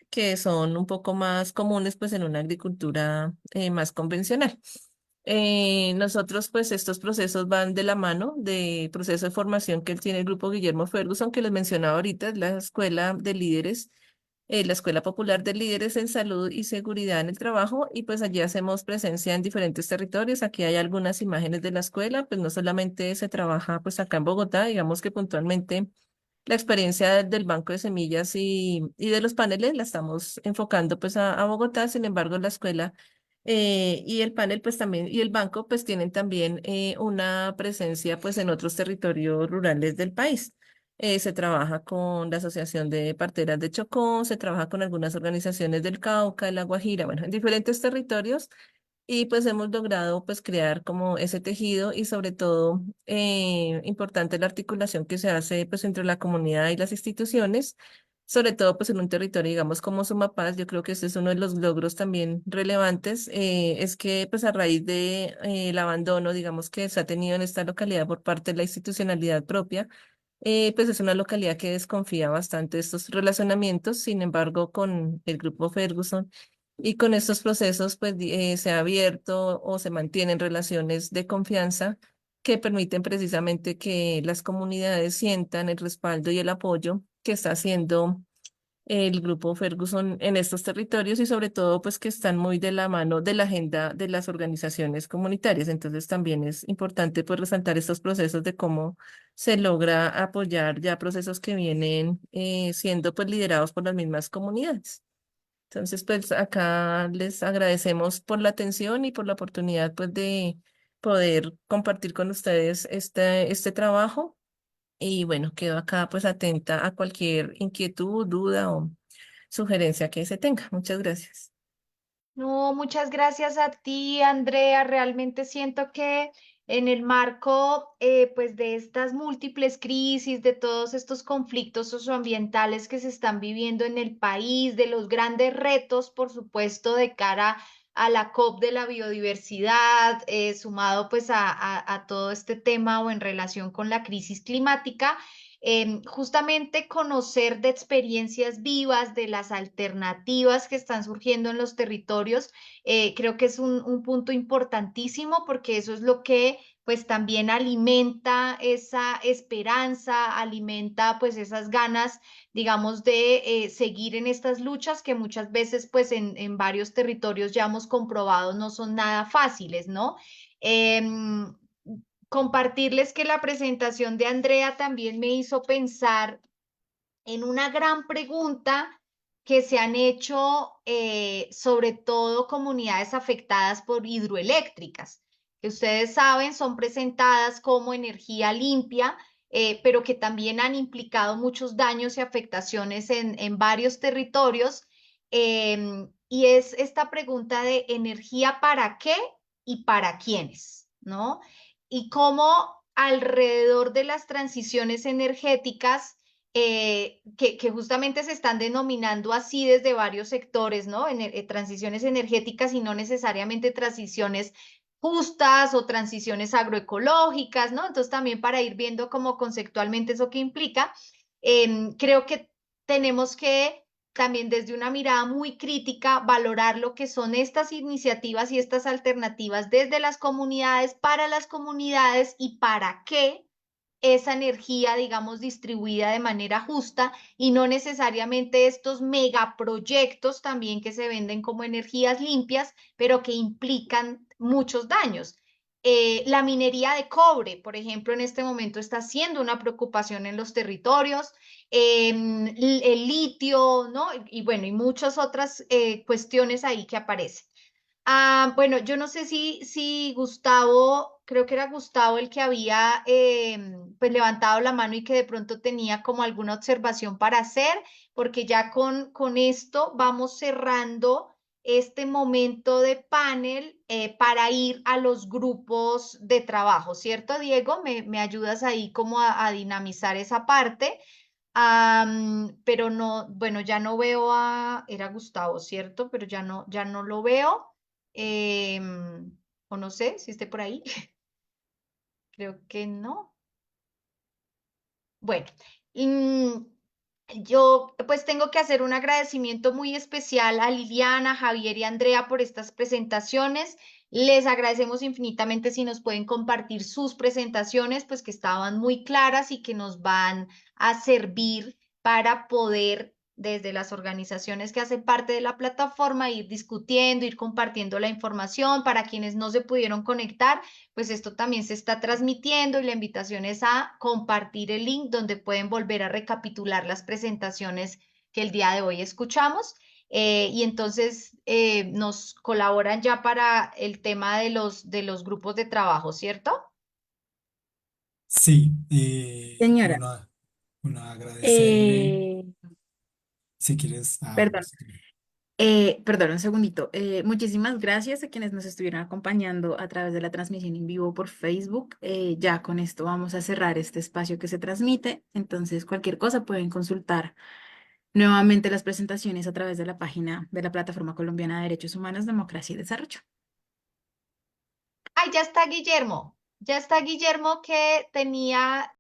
que son un poco más comunes pues en una agricultura más convencional. Nosotros, pues, estos procesos van de la mano de proceso de formación que él tiene el grupo Guillermo Ferguson, que les mencionaba ahorita, es la escuela de líderes, la Escuela Popular de Líderes en Salud y Seguridad en el Trabajo, y pues allí hacemos presencia en diferentes territorios. Aquí hay algunas imágenes de la escuela, pues no solamente se trabaja pues acá en Bogotá, digamos que puntualmente la experiencia del banco de semillas y de los paneles la estamos enfocando pues a Bogotá. Sin embargo, la escuela y el panel pues también y el banco pues tienen también una presencia pues en otros territorios rurales del país. Se trabaja con la Asociación de Parteras de Chocó, se trabaja con algunas organizaciones del Cauca, de La Guajira, bueno, en diferentes territorios, y pues hemos logrado pues crear como ese tejido y sobre todo importante la articulación que se hace pues entre la comunidad y las instituciones, sobre todo pues en un territorio digamos como Sumapaz. Yo creo que este es uno de los logros también relevantes, es que pues a raíz de el abandono digamos que se ha tenido en esta localidad por parte de la institucionalidad propia, pues es una localidad que desconfía bastante de estos relacionamientos. Sin embargo, con el grupo Ferguson y con estos procesos, pues se ha abierto o se mantienen relaciones de confianza que permiten precisamente que las comunidades sientan el respaldo y el apoyo que está haciendo el grupo Ferguson en estos territorios, y sobre todo pues que están muy de la mano de la agenda de las organizaciones comunitarias. Entonces también es importante pues resaltar estos procesos de cómo se logra apoyar ya procesos que vienen siendo pues liderados por las mismas comunidades. Entonces pues acá les agradecemos por la atención y por la oportunidad pues de poder compartir con ustedes este trabajo. Y bueno, quedo acá pues atenta a cualquier inquietud, duda o sugerencia que se tenga. Muchas gracias.
No, muchas gracias a ti, Andrea. Realmente siento que en el marco pues de estas múltiples crisis, de todos estos conflictos socioambientales que se están viviendo en el país, de los grandes retos, por supuesto, de cara a la COP de la biodiversidad, sumado pues a todo este tema o en relación con la crisis climática. Justamente conocer de experiencias vivas, de las alternativas que están surgiendo en los territorios, creo que es un punto importantísimo porque eso es lo que pues también alimenta esa esperanza, alimenta pues esas ganas, digamos, de seguir en estas luchas que muchas veces pues en varios territorios ya hemos comprobado no son nada fáciles, ¿no? Em, Compartirles que la presentación de Andrea también me hizo pensar en una gran pregunta que se han hecho sobre todo comunidades afectadas por hidroeléctricas, que ustedes saben son presentadas como energía limpia, pero que también han implicado muchos daños y afectaciones en varios territorios. Y es esta pregunta de energía para qué y para quiénes, ¿no? Y cómo alrededor de las transiciones energéticas, que justamente se están denominando así desde varios sectores, ¿no? Transiciones energéticas y no necesariamente transiciones justas o transiciones agroecológicas, ¿no? Entonces también para ir viendo como conceptualmente eso que implica, creo que tenemos que también desde una mirada muy crítica valorar lo que son estas iniciativas y estas alternativas desde las comunidades, para las comunidades y para qué esa energía, digamos, distribuida de manera justa y no necesariamente estos megaproyectos también que se venden como energías limpias, pero que implican muchos daños. La minería de cobre, por ejemplo, en este momento está siendo una preocupación en los territorios, el litio, ¿no? Y bueno, y muchas otras cuestiones ahí que aparecen. Bueno, yo no sé si Gustavo, creo que era Gustavo el que había pues levantado la mano y que de pronto tenía como alguna observación para hacer, porque ya con esto vamos cerrando este momento de panel para ir a los grupos de trabajo, ¿cierto, Diego? ¿Me ayudas ahí como a dinamizar esa parte? Pero no, bueno, ya no veo era Gustavo, ¿cierto? Pero ya no lo veo. O no sé si esté por ahí. Creo que no. Bueno, mm, yo pues tengo que hacer un agradecimiento muy especial a Liliana, Javier y Andrea por estas presentaciones. Les agradecemos infinitamente si nos pueden compartir sus presentaciones, pues que estaban muy claras y que nos van a servir para poder, desde las organizaciones que hacen parte de la plataforma, ir discutiendo, ir compartiendo la información. Para quienes no se pudieron conectar, pues esto también se está transmitiendo y la invitación es a compartir el link donde pueden volver a recapitular las presentaciones que el día de hoy escuchamos. Y entonces nos colaboran ya para el tema de los grupos de trabajo, ¿cierto?
Sí,
Señora,
bueno, agradecerle,
eh,
si quieres, bueno,
perdón. Perdón, un segundito. Muchísimas gracias a quienes nos estuvieron acompañando a través de la transmisión en vivo por Facebook. Ya con esto vamos a cerrar este espacio que se transmite. Entonces, cualquier cosa pueden consultar nuevamente las presentaciones a través de la página de la Plataforma Colombiana de Derechos Humanos, Democracia y Desarrollo.
Ay, ya está Guillermo. Ya está Guillermo que tenía